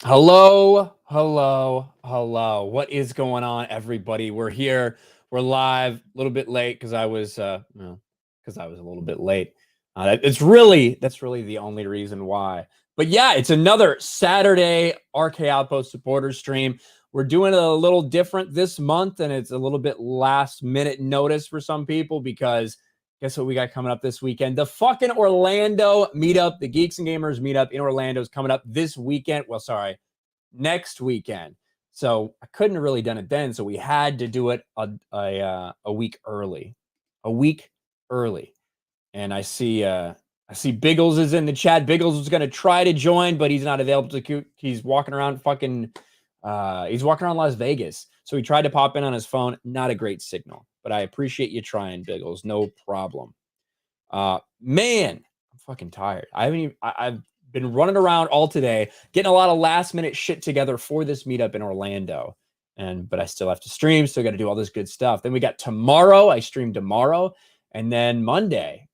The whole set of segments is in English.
Hello, hello, hello. What is going on, everybody? We're here. We're live. A little bit late because because I was a little bit late. That's really the only reason why. But yeah, it's another Saturday RK Outpost supporters stream. We're doing it a little different this month, and it's a little bit last minute notice for some people because guess what we got coming up this weekend? The fucking Orlando meetup, the Geeks and Gamers meetup in Orlando is coming up this weekend. Well, sorry, next weekend. So I couldn't have really done it then. So we had to do it a week early, a week early. And I see Biggles is in the chat. Biggles was going to try to join, but he's not available to. He's walking around he's walking around Las Vegas. So he tried to pop in on his phone. Not a great signal, but I appreciate you trying, Biggles. No problem. Man, I'm fucking tired. I've been running around all today, getting a lot of last minute shit together for this meetup in Orlando. But I still have to stream, so I got to do all this good stuff. Then we got tomorrow. I stream tomorrow. And then Monday.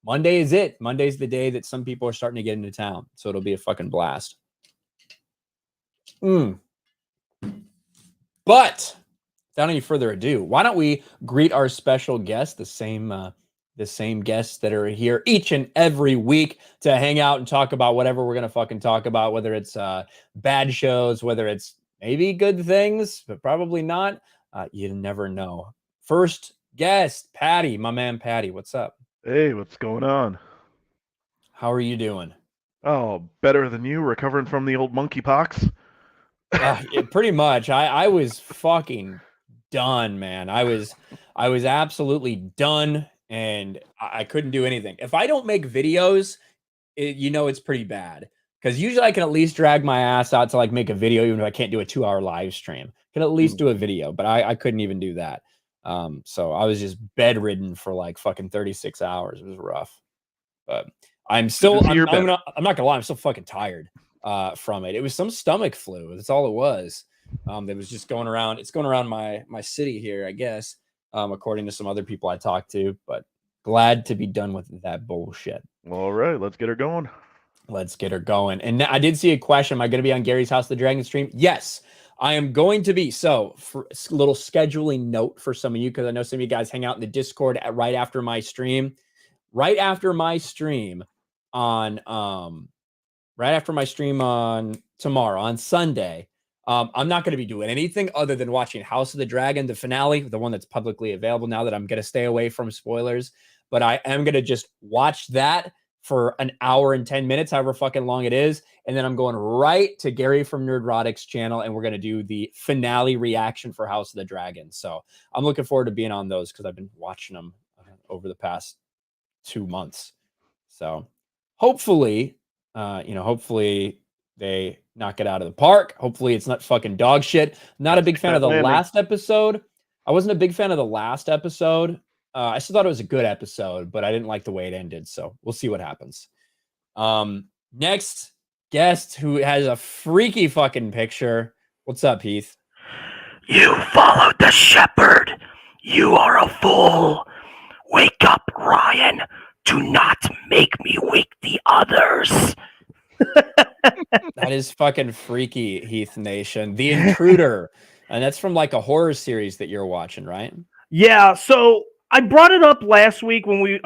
Monday is it. Monday's the day that some people are starting to get into town. So it'll be a fucking blast. But without any further ado, why don't we greet our special guest, the same guests that are here each and every week to hang out and talk about whatever we're going to fucking talk about, whether it's bad shows, whether it's maybe good things, but probably not. You never know. First guest, Patty, my man Patty. What's up? Hey, what's going on? How are you doing? Oh, better than you, recovering from the old monkeypox. Pretty much. I was fucking done, man. I was absolutely done, and I couldn't do anything. If I don't make videos, it's pretty bad. Because usually I can at least drag my ass out to like make a video, even if I can't do a 2-hour live stream. I can at least do a video, but I couldn't even do that. So I was just bedridden for like fucking 36 hours. It was rough. But I'm not gonna lie, I'm still fucking tired from it. It was some stomach flu. That's all it was. That was just going around. It's going around my city here, I guess, according to some other people I talked to. But glad to be done with that bullshit. All right, let's get her going. Let's get her going. And I did see a question. Am I going to be on Gary's House of the Dragon stream? Yes, I am going to be. So, for a little scheduling note for some of you, because I know some of you guys hang out in the Discord right after my stream. Right after my stream on tomorrow, on Sunday, I'm not going to be doing anything other than watching House of the Dragon, the finale, the one that's publicly available now that I'm going to stay away from spoilers. But I am going to just watch that for an hour and 10 minutes, however fucking long it is. And then I'm going right to Gary from Nerdrotic's channel, and we're going to do the finale reaction for House of the Dragon. So I'm looking forward to being on those because I've been watching them over the past 2 months. So hopefully, hopefully they knock it out of the park. Hopefully it's not fucking dog shit. Not a big fan of the last episode. I wasn't a big fan of the last episode. I still thought it was a good episode, but I didn't like the way it ended. So we'll see what happens. Next guest who has a freaky fucking picture. What's up, Heath? You followed the shepherd. You are a fool. Wake up, Ryan. Do not make me wake the others. That is fucking freaky, Heath Nation. The Intruder. And that's from like a horror series that you're watching, right? Yeah, so I brought it up last month when we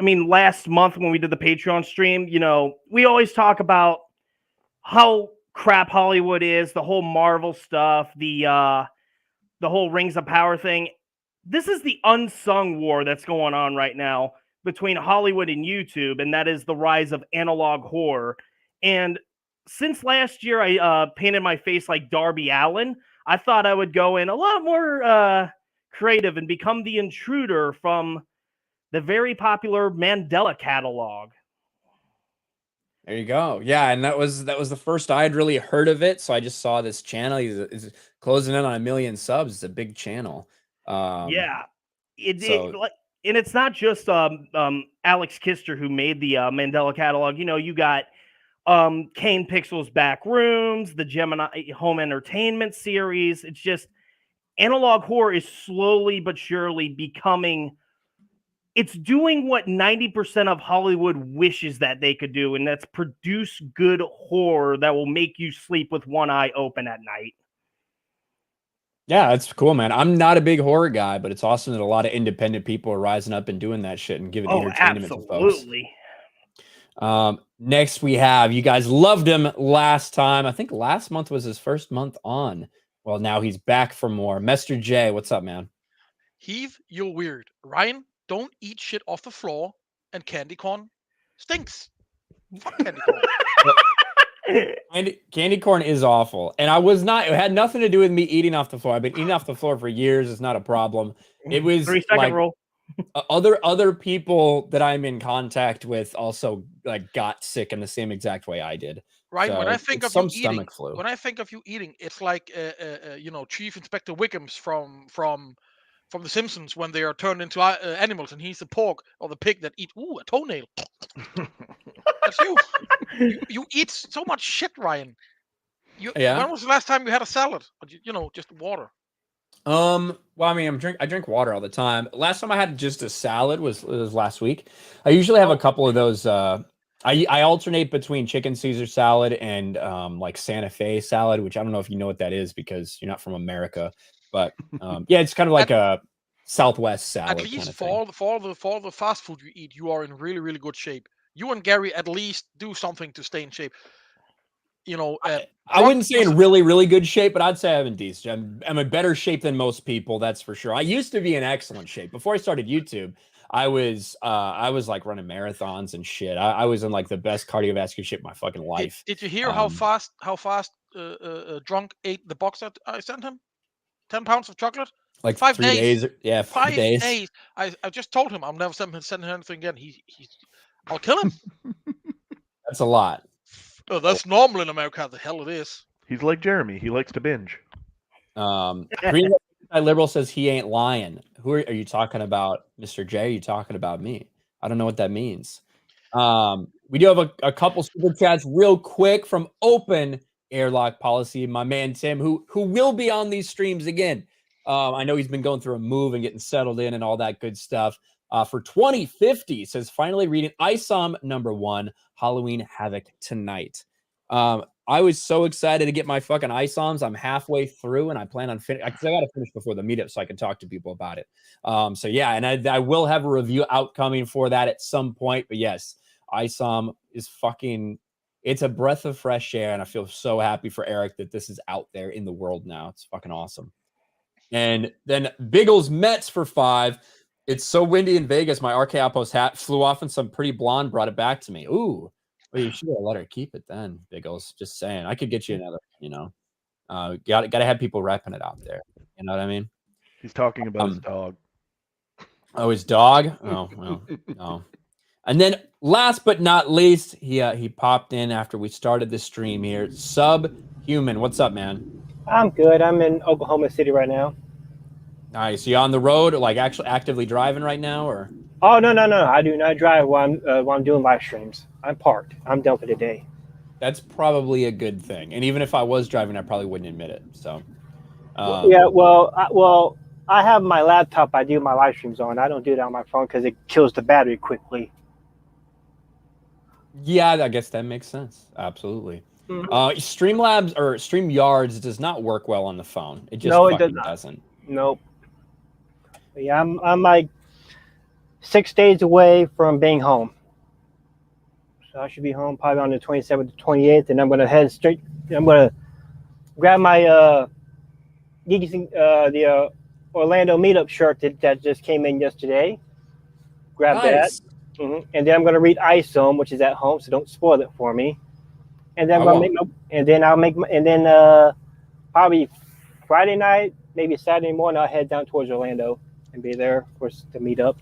did the Patreon stream. You know, we always talk about how crap Hollywood is, the whole Marvel stuff, the whole Rings of Power thing. This is the unsung war that's going on right now between Hollywood and YouTube, and that is the rise of analog horror. And since last year I painted my face like Darby Allin, I thought I would go in a lot more creative and become the Intruder from the very popular Mandela catalog. There you go. Yeah, and that was the first I had really heard of it. So I just saw this channel. He's closing in on 1 million subs. It's a big channel. And it's not just Alex Kister who made the Mandela catalog. You know, you got Kane Pixel's Back Rooms, the Gemini Home Entertainment series. It's just analog horror is slowly but surely becoming it's doing what 90% of Hollywood wishes that they could do, and that's produce good horror that will make you sleep with one eye open at night. Yeah, that's cool, man. I'm not a big horror guy, but it's awesome that a lot of independent people are rising up and doing that shit and giving entertainment to folks. Absolutely. Next we have, you guys loved him last time. I think last month was his first month on. Well, now he's back for more. Mr. J, what's up, man? Heath, you're weird. Ryan, don't eat shit off the floor. And candy corn stinks. Fuck candy corn. Candy corn is awful. And it had nothing to do with me eating off the floor. I've been eating off the floor for years. It's not a problem. It was 3-second rule. Other people that I'm in contact with also like got sick in the same exact way I did. Right. So when I think of some you eating, stomach flu. when I think of you eating, it's like Chief Inspector Wickham's from The Simpsons when they are turned into animals, and he's the pork or the pig that eat a toenail. That's you. You eat so much shit, Ryan. When was the last time you had a salad? Or, just water. Well, I mean, I drink water all the time. Last time I had just a salad was last week. I usually have a couple of those. I alternate between chicken Caesar salad and like Santa Fe salad, which I don't know if you know what that is because you're not from America. But yeah, it's kind of like a Southwest salad. At least kind of for the fast food you eat, you are in really, really good shape. You and Gary at least do something to stay in shape. I wouldn't say in really, really good shape, but I'd say I'm in decent. I'm in better shape than most people, that's for sure. I used to be in excellent shape. Before I started YouTube, I was like running marathons and shit. I was in like the best cardiovascular shape of my fucking life. Did you hear how fast Drunk ate the box that I sent him? 10 pounds of chocolate? Like 5 3 days. Yeah, 5 days. I just told him I'll never send him anything again. I'll kill him. That's a lot. Oh, that's normal in America. The hell it is. He's like Jeremy. He likes to binge. Green Liberal says he ain't lying. Who are you talking about, Mr. J? Are you talking about me? I don't know what that means. We do have a couple super chats real quick from Open Airlock Policy. My man Tim, who will be on these streams again. I know he's been going through a move and getting settled in and all that good stuff. For 2050, says finally reading ISOM #1, Halloween Havoc tonight. I was so excited to get my fucking ISOMs. I'm halfway through, and I plan on finishing. I got to finish before the meetup so I can talk to people about it. So yeah, and I will have a review outcoming for that at some point. But yes, ISOM is fucking. It's a breath of fresh air, and I feel so happy for Eric that this is out there in the world now. It's fucking awesome. And then Biggles Mets for 5. It's so windy in Vegas. My RK Outpost hat flew off, and some pretty blonde brought it back to me. Ooh, well, you should have let her keep it then, Biggles. Just saying, I could get you another. Got to have people repping it out there. You know what I mean? He's talking about his dog. Oh, his dog. Oh, well, no. And then, last but not least, he popped in after we started the stream here. Subhuman, what's up, man? I'm good. I'm in Oklahoma City right now. Nice. You on the road, like actually actively driving right now, or? Oh no! I do not drive while I'm doing live streams. I'm parked. I'm done for the day. That's probably a good thing. And even if I was driving, I probably wouldn't admit it. So. Yeah. Well, I have my laptop. I do my live streams on. I don't do it on my phone because it kills the battery quickly. Yeah, I guess that makes sense. Absolutely. Mm-hmm. Streamlabs or StreamYards does not work well on the phone. It just doesn't. Nope. Yeah, I'm like 6 days away from being home. So I should be home probably on the 27th to 28th, and I'm gonna head straight. I'm gonna grab my Geeks and the Orlando meetup shirt that just came in yesterday. Grab that, and then I'm gonna read ISOM, which is at home, so don't spoil it for me. And then probably Friday night, maybe Saturday morning, I'll head down towards Orlando and be there for the meetup.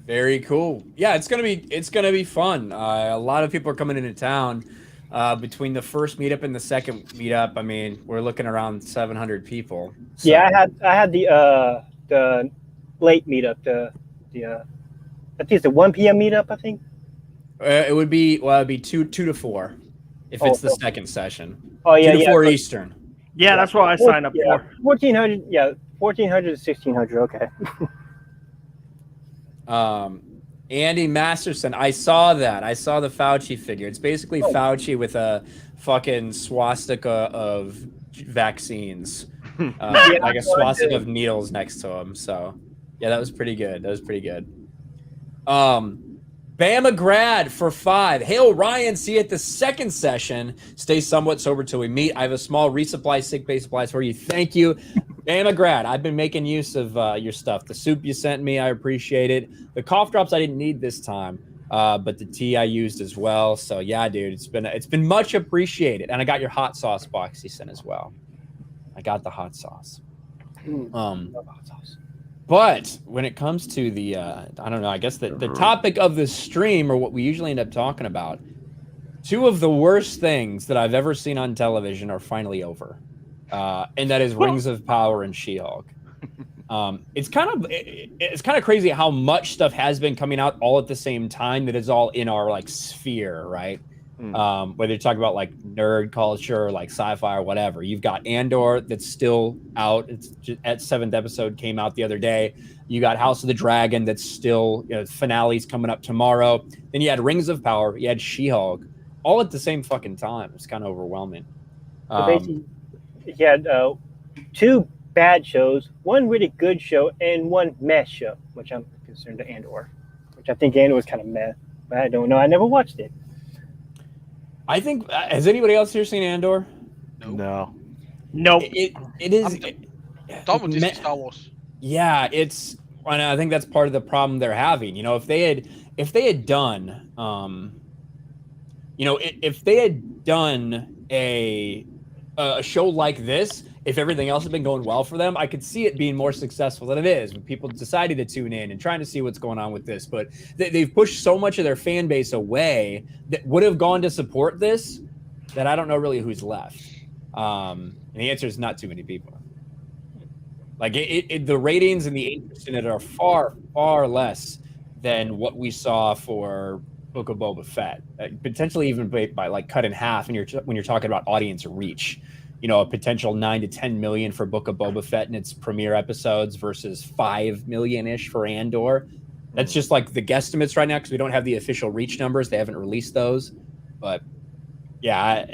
Very cool. Yeah, it's gonna be fun. A lot of people are coming into town. Between the first meetup and the second meetup, I mean, we're looking around 700 people. So. Yeah, I had the late meetup. The I think it's the 1 p.m. meetup. I think it'd be 2 to 4 if it's the second session. Oh yeah, 2 to 4 Eastern. Yeah, that's what I signed up for. 1400. Yeah, 1400 to 1600. Okay. Andy Masterson, I saw that. I saw the Fauci figure. It's basically Fauci with a fucking swastika of vaccines, like a swastika of needles next to him. So, yeah, that was pretty good. That was pretty good. Bama grad for 5. Hail Ryan, see you at the second session. Stay somewhat sober till we meet. I have a small resupply, sick bay supplies for you. Thank you. Bama grad, I've been making use of your stuff. The soup you sent me, I appreciate it. The cough drops I didn't need this time, but the tea I used as well. So yeah, dude, it's been much appreciated. And I got your hot sauce box you sent as well. I got the hot sauce. Love hot sauce. But when it comes to the, I don't know, I guess the topic of this stream, or what we usually end up talking about, 2 of the worst things that I've ever seen on television are finally over. And that is Rings of Power and She-Hulk. It's kind of crazy how much stuff has been coming out all at the same time that is all in our like sphere, right? Whether you're talking about like nerd culture or like sci-fi or whatever. You've got Andor that's still out. It's just, at 7th episode came out the other day. You got House of the Dragon that's still, finale's coming up tomorrow. Then you had Rings of Power. You had She-Hulk all at the same fucking time. It's kind of overwhelming. So basically, you had 2 bad shows, 1 really good show, and 1 mess show, which I'm concerned to Andor, which I think Andor was kind of meh. But I don't know. I never watched it. I think, has anybody else here seen Andor? No. Nope. It is. Done with Disney Star Wars. Yeah, and I think that's part of the problem they're having. If they had done, if they had done a show like this, if everything else had been going well for them, I could see it being more successful than it is when people decided to tune in and trying to see what's going on with this. But they've pushed so much of their fan base away that would have gone to support this that I don't know really who's left. And the answer is not too many people. Like the ratings and the interest in it are far, far less than what we saw for Book of Boba Fett. Potentially even by like cut in half when you're talking about audience reach. A potential 9 to 10 million for Book of Boba Fett in its premiere episodes versus 5 million-ish for Andor. That's just like the guesstimates right now because we don't have the official reach numbers. They haven't released those. But yeah,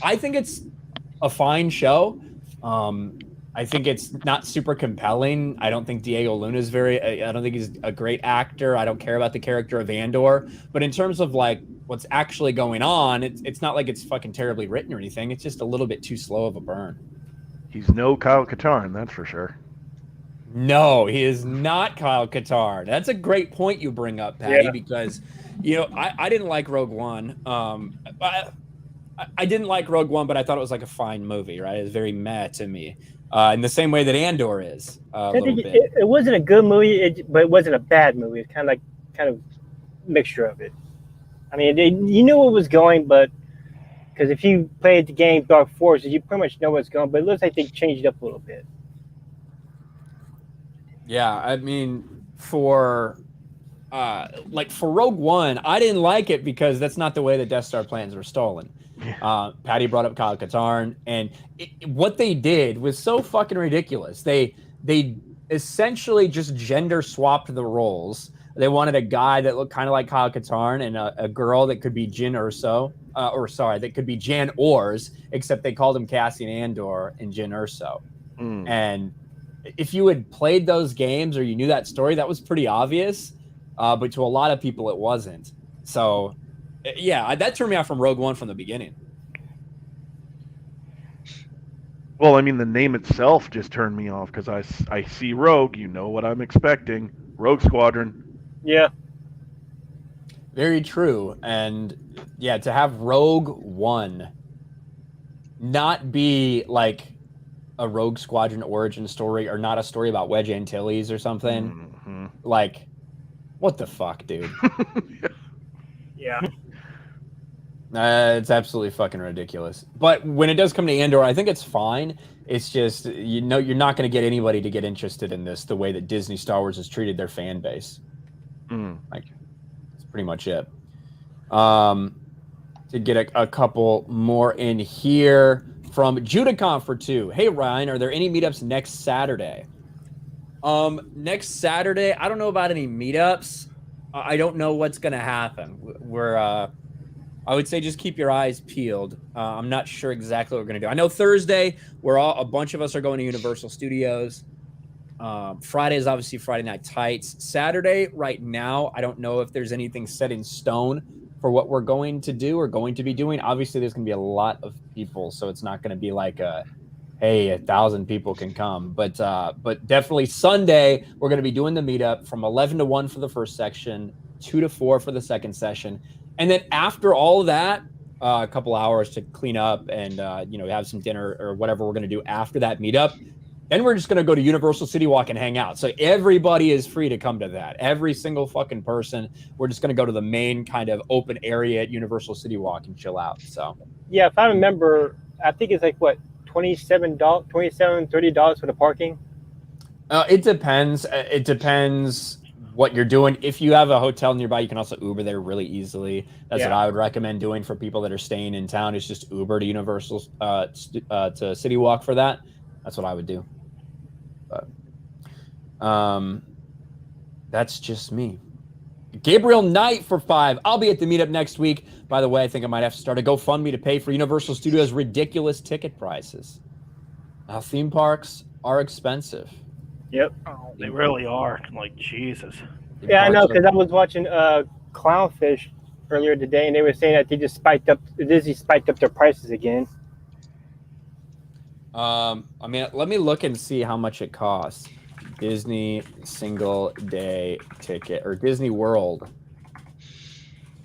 I think it's a fine show. I think it's not super compelling. I don't think Diego Luna's I don't think he's a great actor. I don't care about the character of Andor. But in terms of like what's actually going on, it's not like it's fucking terribly written or anything. It's just a little bit too slow of a burn. He's no Kyle Katarn, that's for sure. No, he is not Kyle Katarn. That's a great point you bring up, Patty, because I didn't like Rogue One. I didn't like Rogue One, but I thought it was like a fine movie, right? It was very meh to me. In the same way that Andor is a little bit. It wasn't a good movie, but it wasn't a bad movie. It's kind of mixture of it. I mean, you knew what was going, but because if you played the game Dark Forces, you pretty much know what's going. But it looks like they changed it up a little bit. Yeah, I mean, for Rogue One, I didn't like it because that's not the way the Death Star plans were stolen. Patty brought up Kyle Katarn, and what they did was so fucking ridiculous. They essentially just gender swapped the roles. They wanted a guy that looked kind of like Kyle Katarn and a girl that could be Jyn Erso, that could be Jan Ors, except they called him Cassian Andor and Jyn Erso. And if you had played those games or you knew that story, that was pretty obvious. But to a lot of people, it wasn't. So, yeah, that turned me off from Rogue One from the beginning. Well, I mean, the name itself just turned me off because I see Rogue, you know what I'm expecting. Rogue Squadron. Yeah. Very true. And, yeah, to have Rogue One not be like a Rogue Squadron origin story or not a story about Wedge Antilles or something, like, what the fuck, dude? Yeah. It's absolutely fucking ridiculous. But when it does come to Andor, I think it's fine. It's just, you're not going to get anybody to get interested in this the way that Disney Star Wars has treated their fan base. Like, that's pretty much it. To get a couple more in here from Judicon for 2. Hey, Ryan, are there any meetups next Saturday? Next Saturday, I don't know about any meetups. I don't know what's gonna happen. We're I would say just keep your eyes peeled. I'm not sure exactly what we're gonna do. I know Thursday, a bunch of us are going to Universal Studios. Friday is obviously Friday Night Tights. Saturday, right now, I don't know if there's anything set in stone for what we're going to do or going to be doing. Obviously, there's gonna be a lot of people, so it's not gonna be like hey, 1,000 people can come. But definitely Sunday, we're going to be doing the meetup from 11 to 1 for the first section, 2 to 4 for the second session. And then after all of that, a couple hours to clean up and, have some dinner or whatever we're going to do after that meetup. Then we're just going to go to Universal City Walk and hang out. So everybody is free to come to that. Every single fucking person. We're just going to go to the main kind of open area at Universal City Walk and chill out. So Yeah, if I remember, I think it's like what, $30 for the parking. It depends. It depends what you're doing. If you have a hotel nearby, you can also Uber there really easily. That's what I would recommend doing for people that are staying in town. Is just Uber to Universal to City Walk for that. That's what I would do. But that's just me. Gabriel Knight for 5. I'll be at the meetup next week. By the way, I think I might have to start a GoFundMe to pay for Universal Studios' ridiculous ticket prices. Theme parks are expensive. Yep. Oh, they really are. Like, Jesus. Yeah, I know, because I was watching Clownfish earlier today, and they were saying that Disney spiked up their prices again. I mean, let me look and see how much it costs. Disney single day ticket or Disney World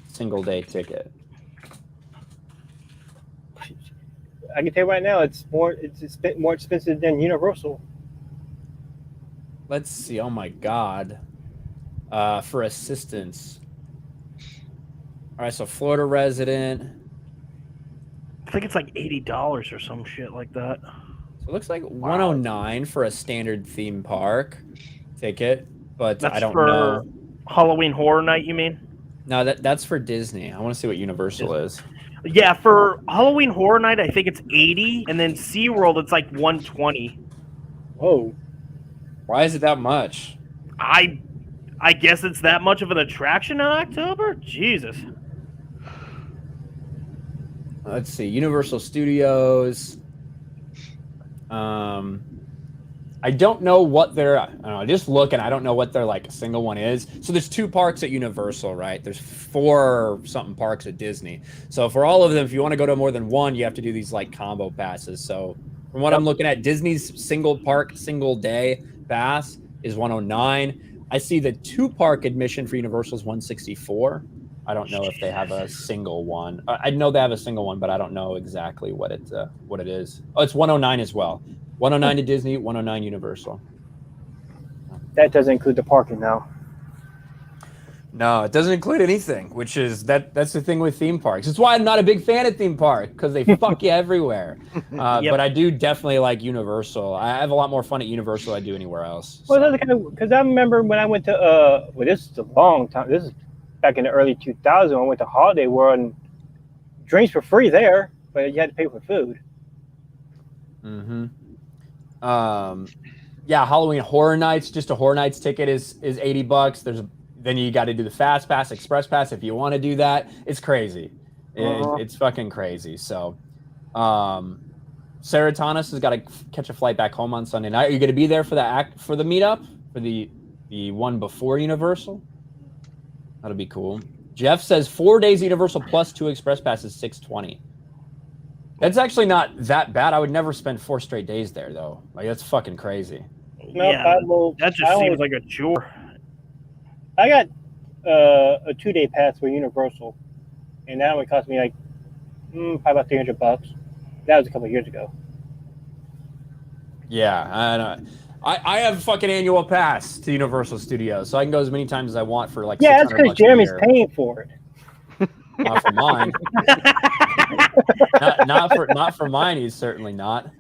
single day ticket. I can tell you right now, it's more expensive than Universal. Let's see. Oh my God. For assistance. All right, so Florida resident. I think it's like $80 or some shit like that. So it looks like 109 for a standard theme park ticket, but That's I don't for know. Halloween Horror Night, you mean? No, that's for Disney. I want to see what Universal is. Yeah, for Halloween Horror Night, I think it's 80, and then SeaWorld, it's like 120. Whoa. Why is it that much? I guess it's that much of an attraction in October? Jesus. Let's see. Universal Studios. I don't know what their, I don't know, just looking, I don't know what their like single one is. So there's 2 parks at Universal, right? There's 4 something parks at Disney. So for all of them, if you want to go to more than one, you have to do these like combo passes. So from what I'm looking at, Disney's single park, single day pass is 109. I see the 2 park admission for Universal is 164. I don't know if they have a single one. I know they have a single one, but I don't know exactly what it is. Oh, it's 109 as well. 109 to Disney, 109 Universal. That doesn't include the parking now. No, it doesn't include anything, which is that's the thing with theme parks. It's why I'm not a big fan of theme park, because they fuck you everywhere. But I do definitely like Universal. I have a lot more fun at Universal than I do anywhere else. Well, that's kind of because I remember when I went to well, this is a long time. This is back in the early 2000s. I went to Holiday World, and drinks were free there, but you had to pay for food. Mm-hmm. Yeah, Halloween Horror Nights. Just a Horror Nights ticket is $80. Then you got to do the Fast Pass, Express Pass if you want to do that. It's crazy. It's fucking crazy. So, Sarah Thomas has got to catch a flight back home on Sunday night. Are you going to be there for the meetup for the one before Universal? That'll be cool. Jeff says 4 days Universal plus 2 Express Passes, $620. That's actually not that bad. I would never spend 4 straight days there, though. Like, that's fucking crazy. No, yeah, that just seems like a chore. I got a 2-day pass for Universal, and that only cost me like probably about $300. That was a couple of years ago. Yeah, I have a fucking annual pass to Universal Studios, so I can go as many times as I want for like. Yeah, that's because Jeremy's paying for it. Not for mine. not for mine. He's certainly not.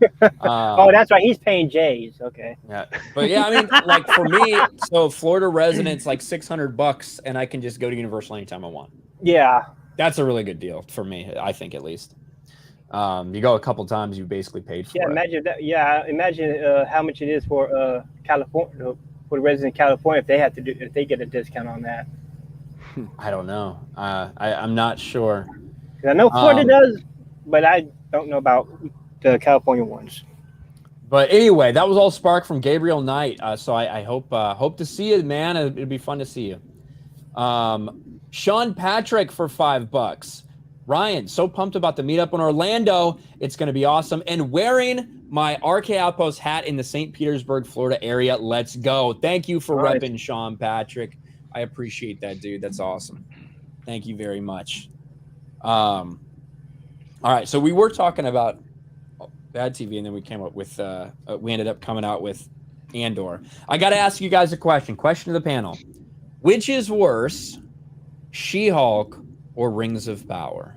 Oh, that's right. He's paying Jay's. Okay. Yeah, but yeah, I mean, like for me, so Florida residents like $600, and I can just go to Universal anytime I want. Yeah, that's a really good deal for me. I think at least. You go a couple times, you basically paid for it. Imagine that. Yeah, imagine how much it is for California. for the residents in California if they get a discount on that. I don't know. I'm not sure. 'Cause I know Florida does, but I don't know about the California ones. But anyway, that was all spark from Gabriel Knight. So I hope to see you, man. It'd be fun to see you. Sean Patrick for $5. Ryan, so pumped about the meetup in Orlando. It's going to be awesome. And wearing my RK Outpost hat in the St. Petersburg, Florida area. Let's go. Thank you for repping, Sean Patrick. I appreciate that, dude. That's awesome. Thank you very much. All right. So we were talking about bad TV, and then we came up with, we ended up coming out with Andor. I got to ask you guys a question. Question to the panel. Which is worse, She-Hulk or Rings of Power?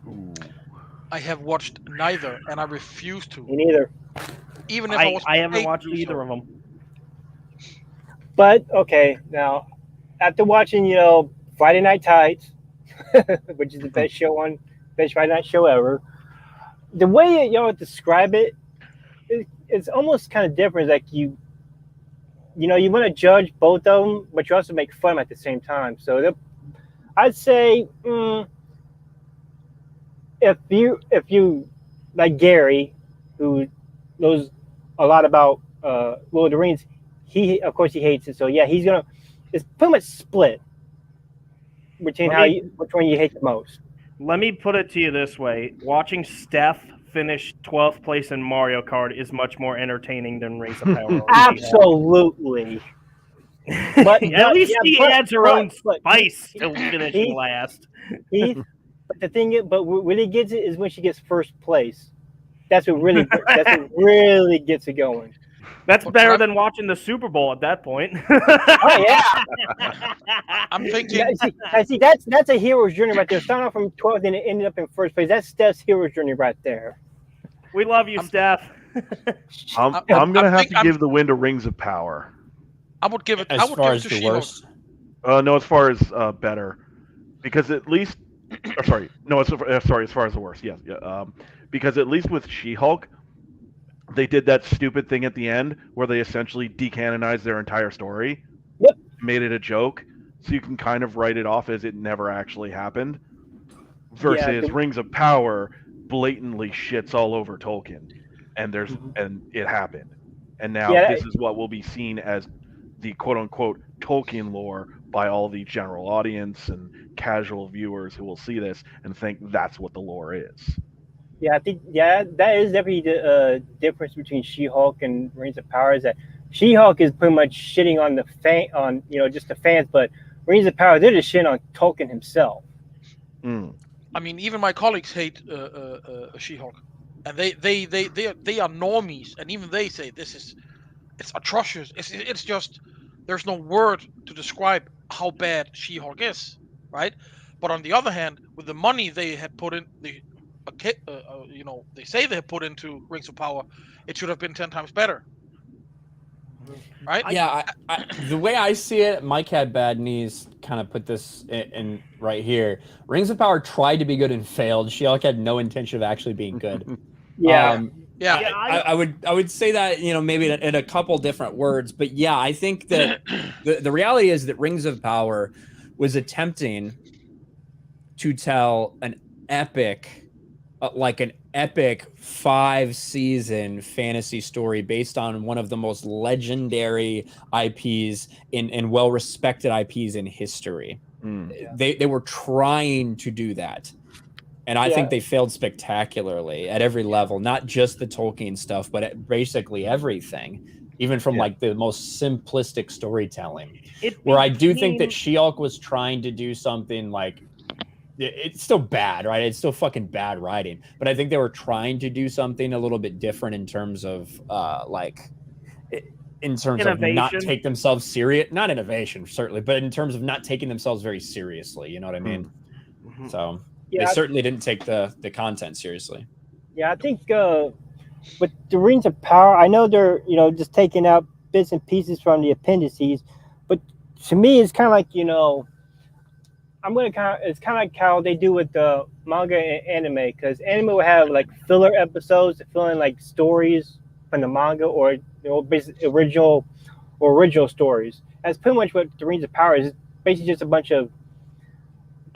Ooh. I have watched neither, and I refuse to. Me neither. Even if I haven't watched either of them. But okay, now after watching, Friday Night Tights, which is the best Friday night show ever, the way y'all describe it's almost kind of different. Like you want to judge both of them, but you also make fun at the same time. So I'd say if you like Gary, who knows a lot about Lord of the Rings, of course he hates it. So yeah, it's pretty much split between which one you hate the most. Let me put it to you this way: watching Steph finish 12th place in Mario Kart is much more entertaining than Rings of Power. Absolutely. But at least he adds her own spice to finish last. But the thing is, when he gets it is when she gets first place. That's what really gets it going. That's better than watching the Super Bowl at that point. Oh yeah. I'm thinking. See, that's a hero's journey right there. Starting off from 12th and it ended up in first place. That's Steph's hero's journey right there. We love you, Steph. I'm gonna have to give the win to Rings of Power. I would give it. As far as the worst. No, as far as better, because at least. As far as the worst. Yes, yeah. Because at least with She-Hulk, they did that stupid thing at the end where they essentially decanonized their entire story. Yep. Made it a joke, so you can kind of write it off as it never actually happened. Versus Rings of Power blatantly shits all over Tolkien, and it happened, and now this is what will be seen as the quote-unquote Tolkien lore by all the general audience and casual viewers who will see this and think that's what the lore is. Yeah, I think that is definitely the difference between She-Hulk and Rings of Power, is that She-Hulk is pretty much shitting on just the fans, but Rings of Power, they're just shitting on Tolkien himself. I mean, even my colleagues hate She-Hulk, and they are normies, and even they say it's atrocious. It's just there's no word to describe how bad She-Hulk is, right? But on the other hand, with the money they had put in, they say they have put into Rings of Power, it should have been 10 times better, right? Yeah, the way I see it, Mike had bad knees. Kind of put this in right here. Rings of Power tried to be good and failed. She-Hulk had no intention of actually being good. I would say that, maybe in a couple different words, but yeah, I think that the reality is that Rings of Power was attempting to tell an epic 5-season fantasy story based on one of the most legendary IPs and well-respected IPs in history. They were trying to do that. And I think they failed spectacularly at every level, not just the Tolkien stuff, but at basically everything, even from the most simplistic storytelling. I do think that She-Hulk was trying to do something it's still bad, right? It's still fucking bad writing, but I think they were trying to do something a little bit different in terms of innovation. Of not take themselves serious, not innovation certainly, but in terms of not taking themselves very seriously. You know what I mean? Mm-hmm. So. They certainly didn't take the content seriously. Yeah, I think with the Rings of Power, I know they're just taking out bits and pieces from the appendices, but to me, it's kind of like it's kind of like how they do with the manga and anime, because anime will have filler episodes to fill in stories from the manga or basically original or original stories. That's pretty much what the Rings of Power is. It's basically just a bunch of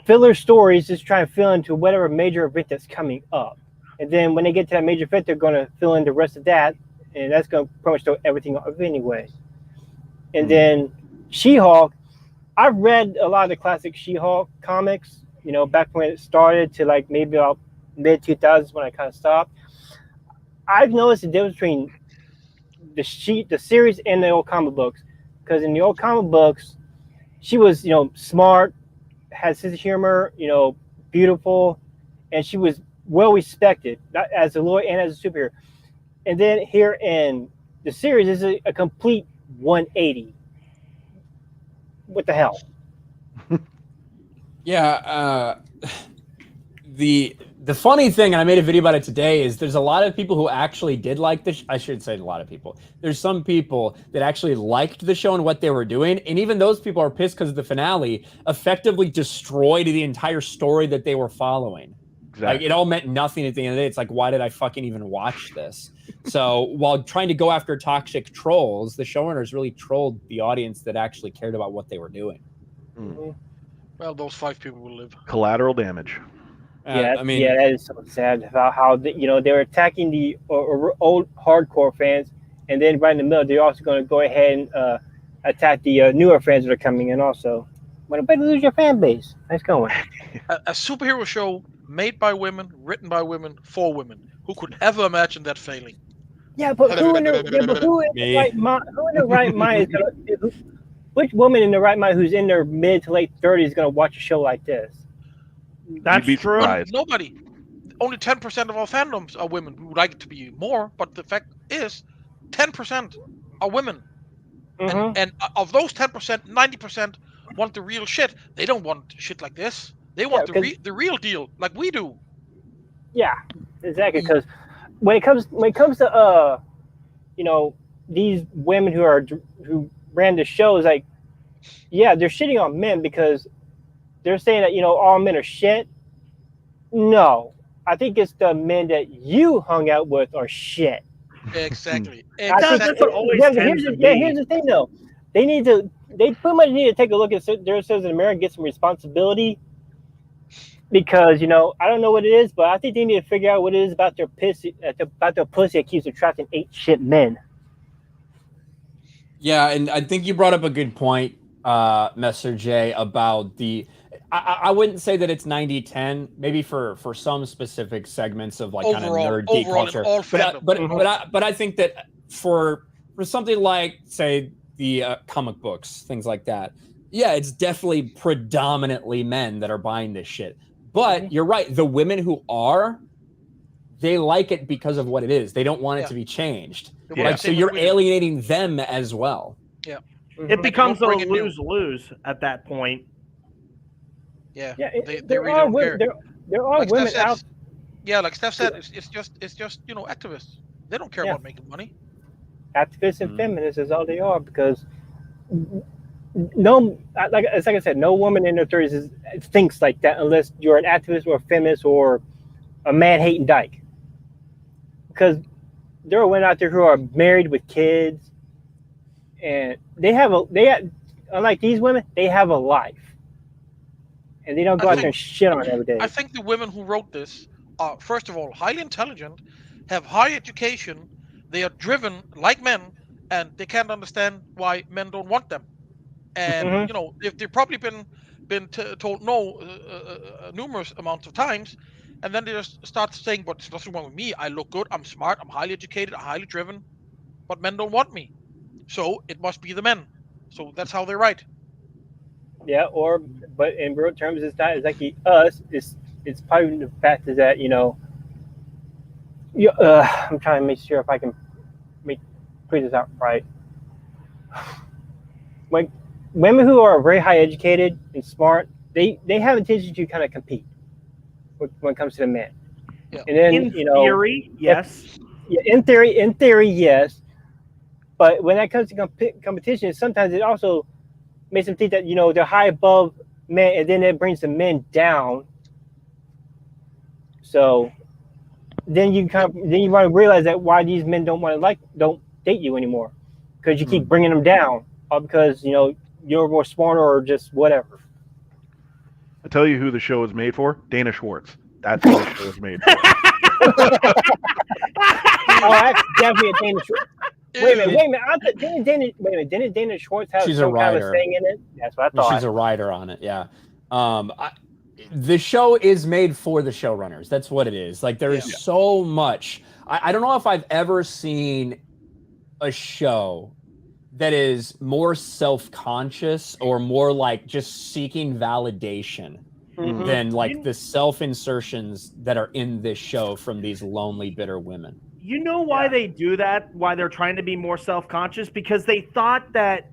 filler stories just trying to fill into whatever major event that's coming up. And then when they get to that major event, they're going to fill in the rest of that, and that's going to pretty much throw everything off anyway. And then She-Hulk, I've read a lot of the classic She-Hulk comics, you know, back when it started to like maybe about mid-2000s when I kind of stopped. I've noticed the difference between the series and the old comic books, because in the old comic books, she was, you know, smart, had sense of humor, you know, beautiful, and she was well respected as a lawyer and as a superhero. And then here in the series is a complete 180. What the hell? Yeah, the funny thing, and I made a video about it today, is there's a lot of people who actually did like this. I should say a lot of people. There's some people that actually liked the show and what they were doing, and even those people are pissed because the finale effectively destroyed the entire story that they were following. Exactly. Like, it all meant nothing at the end of the day. It's like, why did I fucking even watch this? So while trying to go after toxic trolls, the showrunners really trolled the audience that actually cared about what they were doing. Well, those 5 people will live. Collateral damage. Yeah, I mean, that is so sad about how you know, they were attacking the old hardcore fans, and then right in the middle, they're also going to go ahead and attack the newer fans that are coming in. Also, when you lose your fan base, nice going. A superhero show made by women, written by women, for women. Who could ever imagine that failing? Yeah, but who in the right mind? Who in the right mind is gonna? Which woman in the right mind who's in their mid to late 30s is going to watch a show like this? That's true. Nobody. Only 10% of our fandoms are women. We would like it to be more, but the fact is, 10% are women. And of those 10%, 90% want the real shit. They don't want shit like this. They want the real deal, like we do. Yeah, exactly. Because when it comes to you know, these women who ran the shows, like, yeah, they're shitting on men because they're saying that, you know, all men are shit. No, I think it's the men that you hung out with are shit. Exactly. That's what always here's the thing, though. They pretty much need to take a look at their citizens in America and get some responsibility. Because, you know, I don't know what it is, but I think they need to figure out what it is about their pussy that keeps attracting 8 shit men. Yeah, and I think you brought up a good point, Messer J, about the. I wouldn't say that it's 90-10, maybe for some specific segments of like overall, kind of nerd geek culture. But I think that for something like, say, the comic books, things like that, yeah, it's definitely predominantly men that are buying this shit. But you're right, the women who are, they like it because of what it is. They don't want it to be changed. Like, so you're alienating them as well. Yeah. It becomes a lose-lose at that point. Yeah. They really don't care. There are like women out. Yeah, like Steph said, it's just you know, activists. They don't care about making money. Activists and feminists is all they are, because like I said, no woman in their 30s thinks like that unless you're an activist or a feminist or a man-hating dyke. Because there are women out there who are married with kids, and unlike these women, they have a life, and they don't go out there and shit on it every day. I think the women who wrote this are, first of all, highly intelligent, have high education, they are driven like men, and they can't understand why men don't want them. And you know, if they've probably been told no numerous amounts of times, and then they just start saying, "But there's nothing wrong with me. I look good. I'm smart. I'm highly educated. I'm highly driven, but men don't want me. So it must be the men." So that's how they write. Yeah, but in real terms, it's not exactly us. It's probably the fact is that, you know, I'm trying to make sure if I can put this out right. When women who are very high educated and smart, they have a tendency to kind of compete when it comes to the men. Yeah. And then, in theory, yes. Yeah, in theory, yes. But when that comes to competition, sometimes it also makes them think that, you know, they're high above men, and then it brings the men down. So then you want to realize that why these men don't date you anymore. because you keep bringing them down, all because you're more smarter or just whatever. I tell you who the show is made for: Dana Schwartz. That's who the show is made for. Oh, that's definitely a Dana Schwartz. Wait a minute. Didn't Dana Schwartz have some kind of thing in it? That's what I thought. She's a writer on it. Yeah. The show is made for the showrunners. That's what it is. Like there is so much. I don't know if I've ever seen a show that is more self-conscious or more like just seeking validation than like the self-insertions that are in this show from these lonely, bitter women. You know why they do that? Why they're trying to be more self-conscious? Because they thought that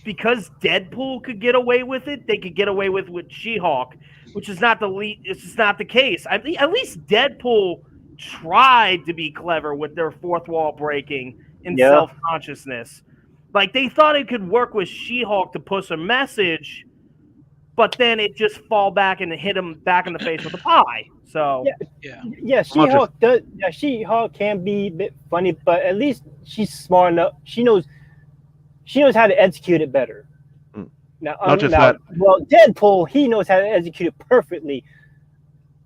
because Deadpool could get away with it, they could get away with She-Hulk, which is not it's just not the case. At least Deadpool tried to be clever with their fourth wall breaking and self-consciousness. Like they thought it could work with She-Hulk to push a message, but then it just fall back and hit him back in the face with a pie. So She-Hulk does. Yeah, She-Hulk can be a bit funny, but at least she's smart enough. She knows how to execute it better. Now, well, Deadpool, he knows how to execute it perfectly.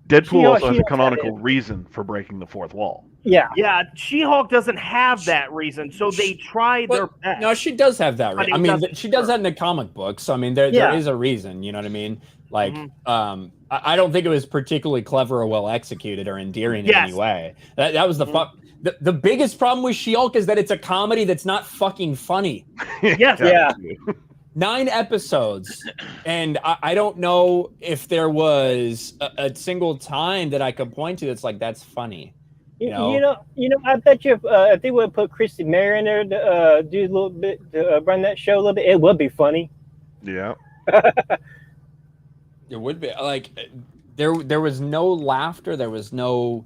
Deadpool also has a canonical reason for breaking the fourth wall. Yeah. She-Hulk doesn't have that reason, so they try their best. No, she does have that reason. I mean, she does that in the comic books. So, I mean, there is a reason. You know what I mean? Like, I don't think it was particularly clever or well executed or endearing in any way. That was the biggest problem with She-Hulk is that it's a comedy that's not fucking funny. 9 episodes, and I don't know if there was a single time that I could point to that's like that's funny. You know, I bet you if they would put Christy Mayer in there to do a little bit to run that show a little bit, it would be funny. Yeah, it would be like there was no laughter, there was no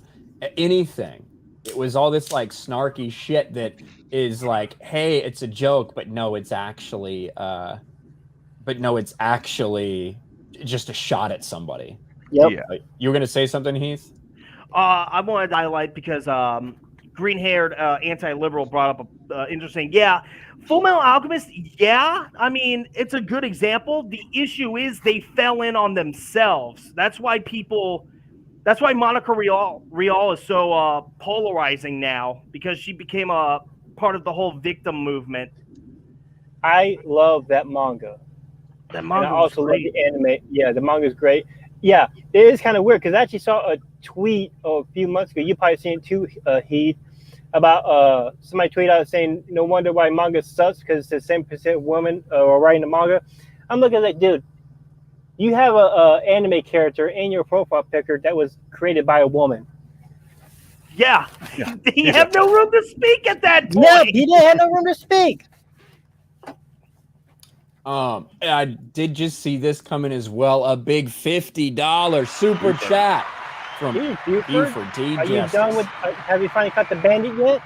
anything. It was all this like snarky shit that is like, hey, it's a joke, but no, it's actually just a shot at somebody. Yep. Yeah. You were gonna say something, Heath? I wanted to highlight because green-haired anti-liberal brought up a interesting. Yeah, Full Metal Alchemist. Yeah, I mean it's a good example. The issue is they fell in on themselves. That's why Monica Rial is so polarizing now, because she became a part of the whole victim movement. I love that manga. That manga. And I also love the anime. Yeah, the manga is great. Yeah, it is kind of weird because I actually saw a tweet a few months ago. You probably seen it too, Heath, about somebody tweeted out saying, "No wonder why manga sucks because it's the same percent women writing the manga." I'm looking like, dude, you have a anime character in your profile picture that was created by a woman. Yeah. He had no room to speak at that point. No, he didn't have no room to speak. I did just see this coming as well. A big $50 super chat from Buford T. Are you done with? Have you finally caught the bandit yet?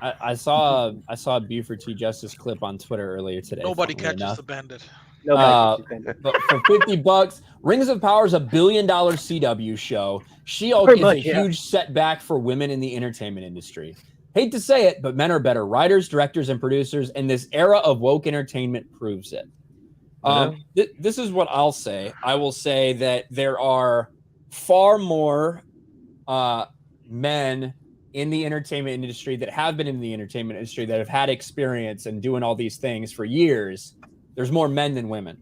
I saw a Buford T. Justice clip on Twitter earlier today. Nobody catches the bandit. But for $50, Rings of Power is $1 billion CW show. She-Hulk is a huge setback for women in the entertainment industry. Hate to say it, but men are better writers, directors, and producers, and this era of woke entertainment proves it. This is what I'll say. I will say that there are far more men in the entertainment industry that have been in the entertainment industry that have had experience and doing all these things for years. There's more men than women.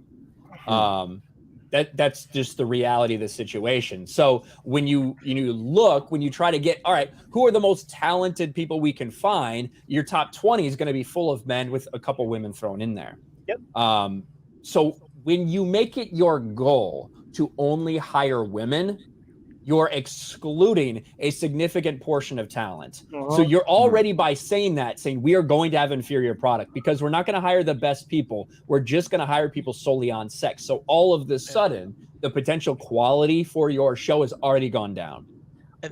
That's just the reality of the situation. So when you try to get, all right, who are the most talented people we can find? Your top 20 is going to be full of men with a couple women thrown in there. Yep. So when you make it your goal to only hire women, you're excluding a significant portion of talent. So you're already, by saying we are going to have inferior product because we're not going to hire the best people. We're just going to hire people solely on sex. So all of the sudden, the potential quality for your show has already gone down.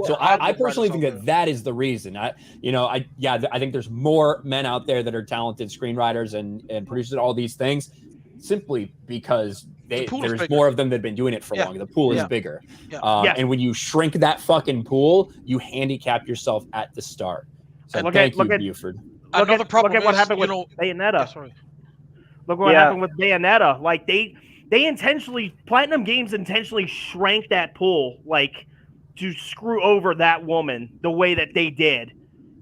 So I personally think that is the reason. I think there's more men out there that are talented screenwriters and producers and all these things, simply because there's more of them that have been doing it for longer. The pool is bigger. And when you shrink that fucking pool, you handicap yourself at the start. So thank you, Buford. Another problem look at what is, happened you with know, Bayonetta. yeah, sorry. Look what happened with Bayonetta. Like they intentionally, Platinum Games intentionally shrank that pool, like to screw over that woman the way that they did.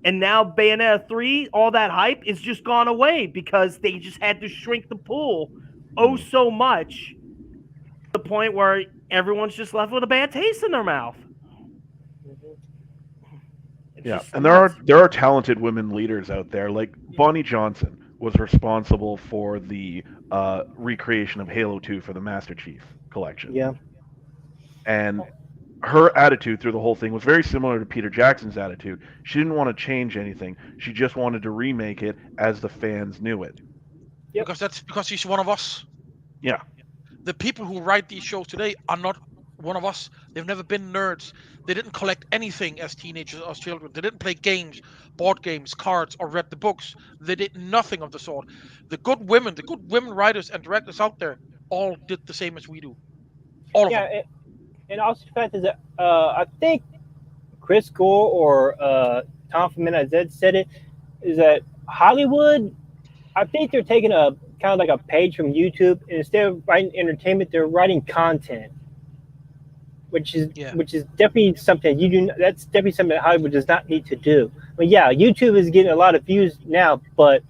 And now Bayonetta 3, all that hype is just gone away because they just had to shrink the pool so much to the point where everyone's just left with a bad taste in their mouth. Yeah, and there are talented women leaders out there. Like Bonnie Johnson was responsible for the recreation of Halo 2 for the Master Chief collection. Yeah. And her attitude through the whole thing was very similar to Peter Jackson's attitude. She didn't want to change anything. She just wanted to remake it as the fans knew it. Yep. Because she's one of us. Yeah. The people who write these shows today are not one of us. They've never been nerds. They didn't collect anything as teenagers or children. They didn't play games, board games, cards, or read the books. They did nothing of the sort. The good women writers and directors out there all did the same as we do. All of them. And also the fact is that I think Chris Gore or Tom from NIZ said it, is that Hollywood, I think they're taking a kind of like a page from YouTube, and instead of writing entertainment, they're writing content. Which is definitely something that's definitely something that Hollywood does not need to do. But yeah, YouTube is getting a lot of views now, but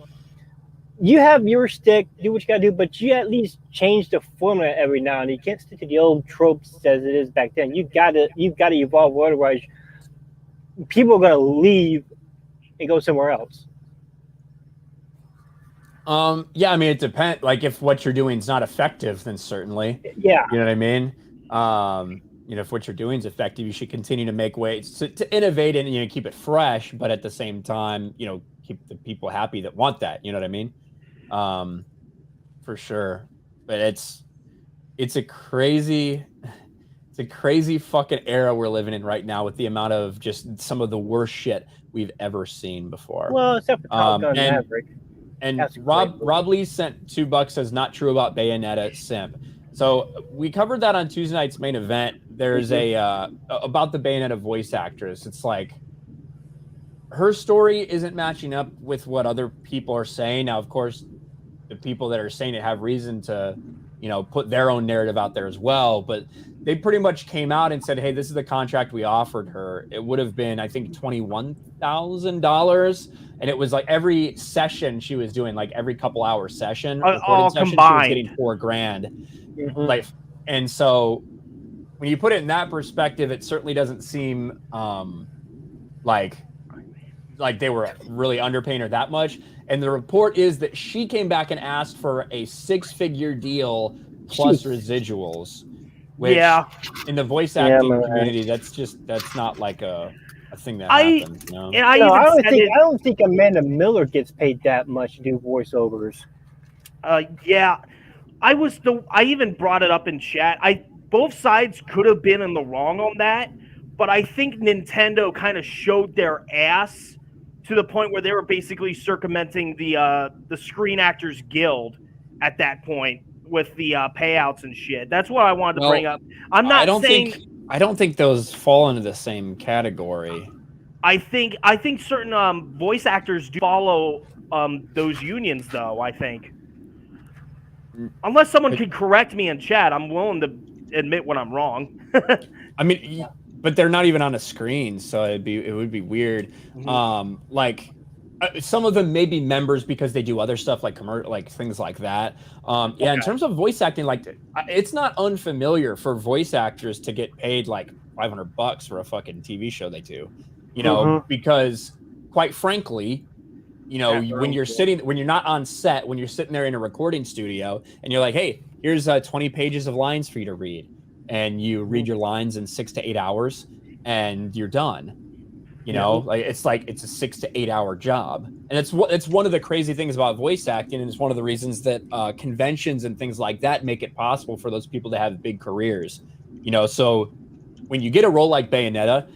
you have your stick, do what you gotta do, but you at least change the formula every now and then. You can't stick to the old tropes as it is back then. You've gotta evolve, otherwise people are gonna leave and go somewhere else. Yeah, I mean it depends. Like if what you're doing is not effective, then certainly. Yeah. You know what I mean? You know, if what you're doing is effective, you should continue to make ways to innovate and keep it fresh, but at the same time, keep the people happy that want that. You know what I mean? For sure. But it's a crazy fucking era we're living in right now with the amount of just some of the worst shit we've ever seen before. Well, except for Top Gun Maverick. And Rob Lee sent $2, says not true about Bayonetta simp. So we covered that on Tuesday night's main event. There's about the Bayonetta voice actress. It's like her story isn't matching up with what other people are saying. Now, of course, the people that are saying it have reason to, put their own narrative out there as well. But they pretty much came out and said, hey, this is the contract we offered her. It would have been, I think, $21,000. And it was like every session she was doing, like every couple hour session, all session, combined, she was getting $4,000. Like, and so when you put it in that perspective, it certainly doesn't seem like they were really underpaying her that much. And the report is that she came back and asked for a 6-figure deal plus residuals, which in the voice acting community, that's not like a thing that happens. And I don't think Amanda Miller gets paid that much to do voiceovers. I even brought it up in chat. Both sides could have been in the wrong on that, but I think Nintendo kind of showed their ass to the point where they were basically circumventing the Screen Actors Guild at that point with the payouts and shit. That's what I wanted to bring up. I don't think those fall into the same category. I think certain voice actors do follow those unions, though. I think. Unless someone could correct me in chat, I'm willing to admit when I'm wrong. I mean, but they're not even on a screen, so it would be weird. Some of them may be members because they do other stuff like things like that. In terms of voice acting, it's not unfamiliar for voice actors to get paid like $500 for a fucking TV show they do. Because quite frankly, when you're not on set, when you're sitting there in a recording studio and you're like, hey, here's 20 pages of lines for you to read, and you read your lines in 6 to 8 hours and you're done. It's a 6 to 8 hour job. And it's one of the crazy things about voice acting. And it's one of the reasons that conventions and things like that make it possible for those people to have big careers, so when you get a role like Bayonetta,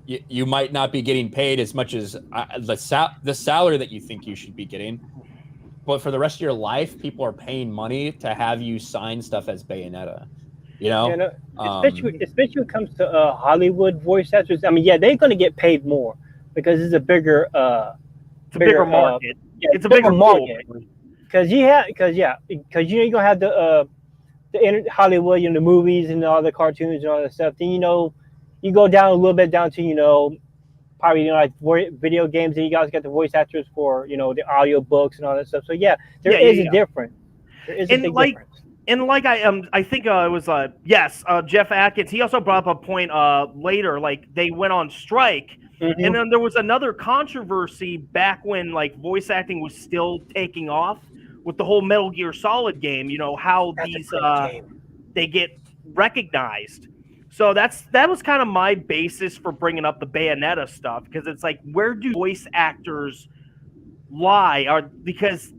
you might not be getting paid as much as the salary that you think you should be getting, but for the rest of your life, people are paying money to have you sign stuff as Bayonetta. Especially when it comes to Hollywood voice actors. I mean, they're going to get paid more because it's a bigger It's a bigger market. It's a bigger market. Because you're gonna have the Hollywood, the movies and all the cartoons and all that stuff. Then you go down a little bit down to probably like video games, and you guys got the voice actors for the audio books and all that stuff. So there is a difference. There is a big difference. And like I think it was Jeff Atkins. He also brought up a point later. Like they went on strike, and then there was another controversy back when like voice acting was still taking off with the whole Metal Gear Solid game. How these they get recognized. So that was kind of my basis for bringing up the Bayonetta stuff, because it's like, where do voice actors lie? Because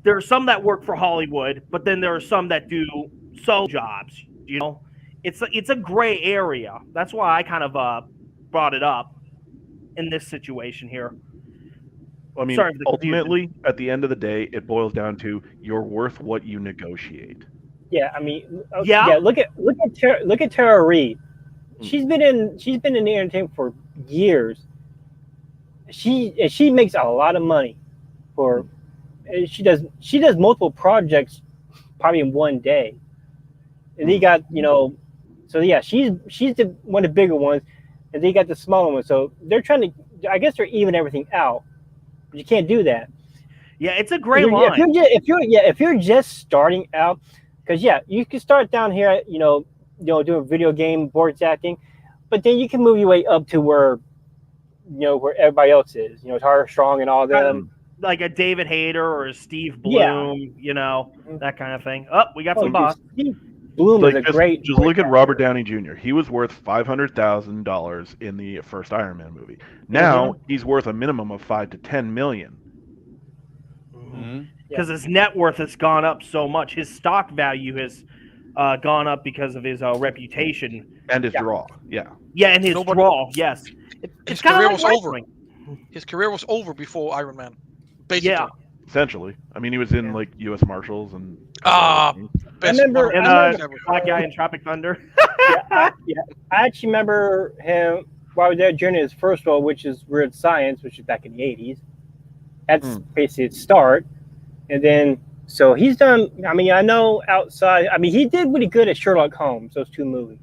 there are some that work for Hollywood, but then there are some that do solo jobs. It's a gray area. That's why I kind of brought it up in this situation here. I mean, ultimately, at the end of the day, it boils down to you're worth what you negotiate. Yeah, I mean, Look at Tara Reid. She's been in the entertainment for years. She makes a lot of money for. She does multiple projects, probably in one day. And they got she's one of the bigger ones, and they got the smaller ones. So they're trying to. I guess they're even everything out. But you can't do that. Yeah, it's a gray line. If you're just starting out. Because you can start down here, doing video game voice acting, but then you can move your way up to where everybody else is. Tara Strong and all them, like a David Hayter or a Steve Bloom, that kind of thing. Oh, we got some boss. Steve Bloom is a great. Just look at Robert Downey Jr. He was worth $500,000 in the first Iron Man movie. Now he's worth a minimum of $5 to $10 million. Because his net worth has gone up so much. His stock value has gone up because of his reputation. And his draw, Yeah, and his draw, yes. His career was over. His career was over before Iron Man, basically. Yeah. Essentially. I mean, he was in, like, U.S. Marshals and... I remember Black Guy in Tropic Thunder. I actually remember him while I was there during his first role, which is Weird Science, which is back in the 80s. That's basically its start. And then, so he's done, I mean, I know outside, I mean, he did really good at Sherlock Holmes, those two movies.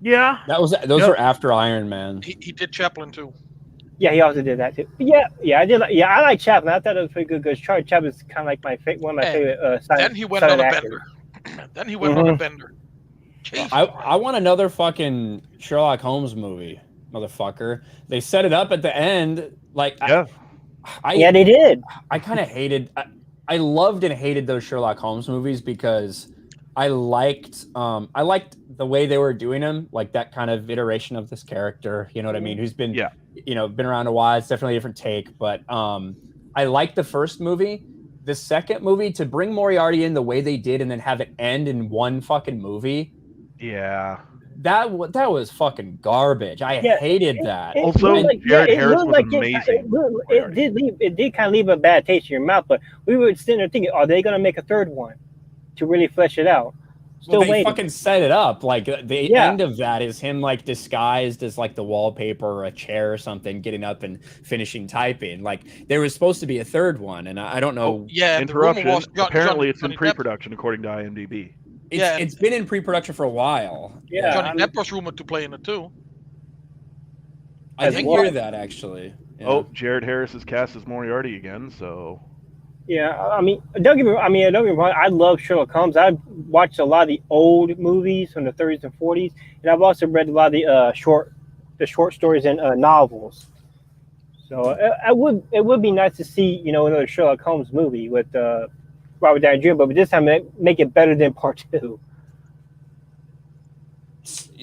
Yeah. Those were after Iron Man. He did Chaplin too. Yeah, he also did that too. But I did. I like Chaplin. I thought it was pretty good because Charlie Chaplin is kind of like one of my favorite. Then he went on a bender. Then he went on a bender. I want another fucking Sherlock Holmes movie, motherfucker. They set it up at the end, like they did. I kind of hated. I loved and hated those Sherlock Holmes movies because I liked the way they were doing them, like that kind of iteration of this character. You know what I mean? Who's been been around a while. It's definitely a different take, but I liked the first movie. The second movie, to bring Moriarty in the way they did and then have it end in one fucking movie. Yeah. That was fucking garbage. I hated that. Also, Jared Harris was amazing. It did kind of leave a bad taste in your mouth, but we were sitting there thinking, are they going to make a third one to really flesh it out? Still waiting. Fucking set it up. Like the end of that is him like disguised as like the wallpaper or a chair or something, getting up and finishing typing. Like there was supposed to be a third one, and I don't know. Interruption. Apparently, it's in pre-production according to IMDb. It's been in pre-production for a while. Yeah, Johnny Depp was rumored to play in it too. I didn't hear that actually. Yeah. Oh, Jared Harris is cast as Moriarty again, so. Yeah, I mean, don't get me wrong. I love Sherlock Holmes. I've watched a lot of the old movies from the 30s and 40s, and I've also read a lot of the short stories and novels. So it would be nice to see another Sherlock Holmes movie with Robert Downey Jr., but this time make it better than part 2.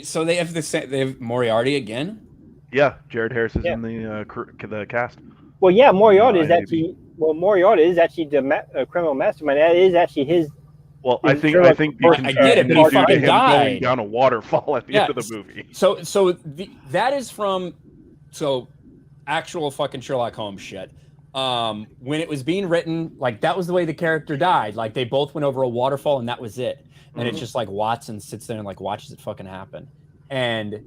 So they have Moriarty again? Yeah, Jared Harris is in the cast. Well, yeah, Moriarty is actually the criminal mastermind. That is actually his. Well, I think I get it, but he fucking died going down a waterfall at the end of the movie. So that is from actual fucking Sherlock Holmes shit. When it was being written, like that was the way the character died. Like they both went over a waterfall and that was it. And it's just like Watson sits there and like watches it fucking happen. And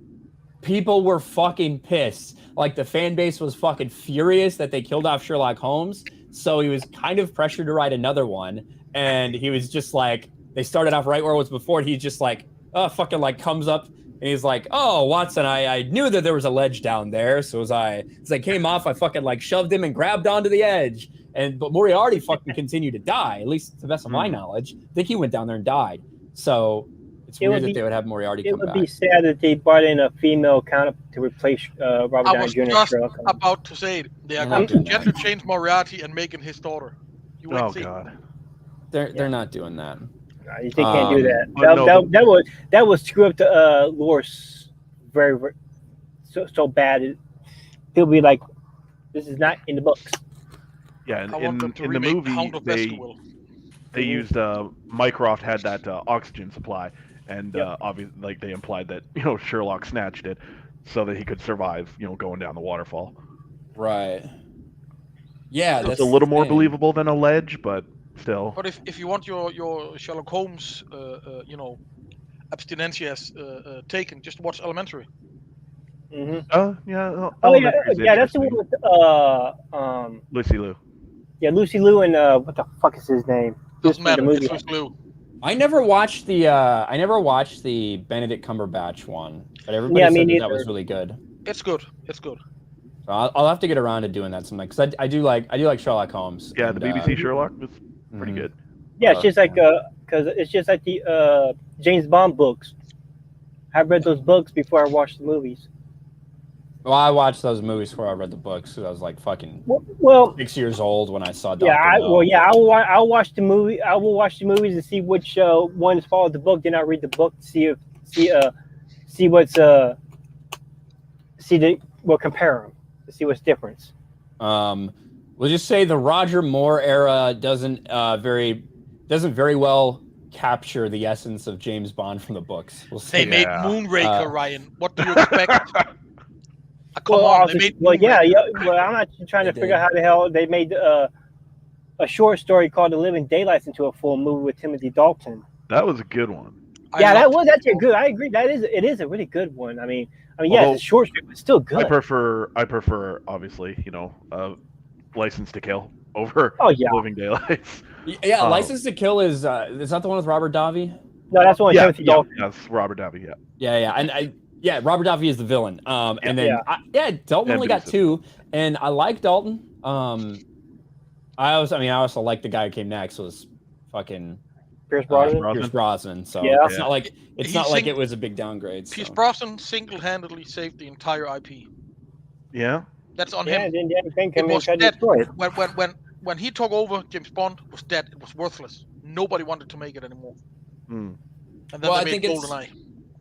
people were fucking pissed. Like the fan base was fucking furious that they killed off Sherlock Holmes. So he was kind of pressured to write another one. And he was just like, they started off right where it was before. And he's just like, fucking like comes up and he's like, oh, Watson, I knew that there was a ledge down there. So as I came off, I fucking like shoved him and grabbed onto the edge. But Moriarty fucking continued to die, at least to the best of my knowledge. I think he went down there and died. So it's weird that they would have Moriarty come back. It would be sad that they brought in a female counter to replace Robert Downey Jr. I was just Sherlock. about to say it. They are going to gently change Moriarty and make him his daughter. You wait see. God. They're not doing that. They can't do that. That would screw up the lore very, very so bad. He'll be like, this is not in the books. Yeah, and in the movie they used Mycroft had that oxygen supply, and obviously like they implied that Sherlock snatched it so that he could survive going down the waterfall. Right. Yeah, that's a little more believable than a ledge, but still. But if you want your Sherlock Holmes abstinentias taken, just watch Elementary. Mm-hmm. Yeah. Yeah, that's the one with Lucy Liu. Yeah, Lucy Liu and what the fuck is his name? Doesn't matter. It's Lucy Liu. I never watched the Benedict Cumberbatch one, but everybody said that was really good. It's good. It's good. So I'll have to get around to doing that sometime because I do like Sherlock Holmes. Yeah, the BBC Sherlock was pretty good. Yeah, it's just like because it's just like the James Bond books. I read those books before I watched the movies. Well, I watched those movies before I read the books because I was like fucking 6 years old when I saw Dr. I'll watch the movie. I will watch the movies to see which ones follow the book. Then I read the book to we'll compare them to see what's difference. We'll just say the Roger Moore era doesn't very well capture the essence of James Bond from the books. They made Moonraker, Ryan. What do you expect? Come on, I'm not trying to figure out how the hell they made a short story called The Living Daylights into a full movie with Timothy Dalton. That was a good one. That was actually good. I agree. It is a really good one. I mean, yeah, it's a short story, but still good. I prefer obviously, License to Kill over Living Daylights. Yeah, License to Kill is that the one with Robert Davi? No, that's the one with Timothy Dalton. Yeah, that's Robert Davi. Yeah, and Robert Davi is the villain. Dalton only got 2, and I like Dalton. I also like the guy who came next was fucking Pierce Brosnan. Pierce Brosnan. So it's not like it was a big downgrade. So. Pierce Brosnan single-handedly saved the entire IP. Yeah, that's on him. It was dead. When he took over, James Bond was dead. It was worthless. Nobody wanted to make it anymore. And then they made GoldenEye.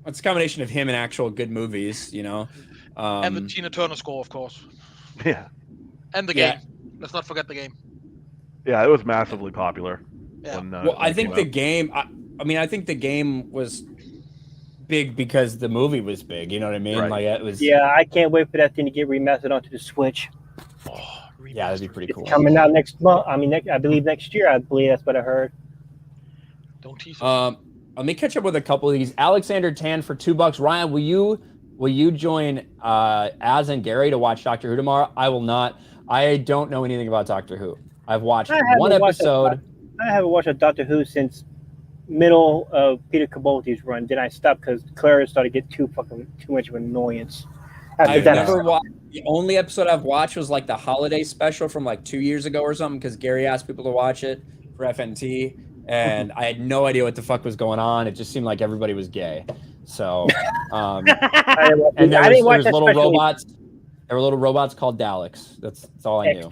It's a combination of him and actual good movies, And the Tina Turner score, of course. Yeah. And the game. Let's not forget the game. Yeah, it was massively popular. Yeah. I think the game. I think the game was big because the movie was big. You know what I mean? Right. Like it was. Yeah, I can't wait for that thing to get remastered onto the Switch. Yeah, that'd be pretty cool. It's coming out next month. I believe next year. I believe that's what I heard. Don't tease us. Let me catch up with a couple of these. Alexander Tan for $2. Ryan, will you join Az and Gary to watch Doctor Who tomorrow? I will not. I don't know anything about Doctor Who. I've watched one episode. I haven't watched a Doctor Who since middle of Peter Capaldi's run. Then I stopped because Clara started to get too much of an annoyance. The only episode I've watched was like the holiday special from like 2 years ago or something because Gary asked people to watch it for FNT. And I had no idea what the fuck was going on. It just seemed like everybody was gay. So, and there was little robots. There were little robots called Daleks. That's all I knew.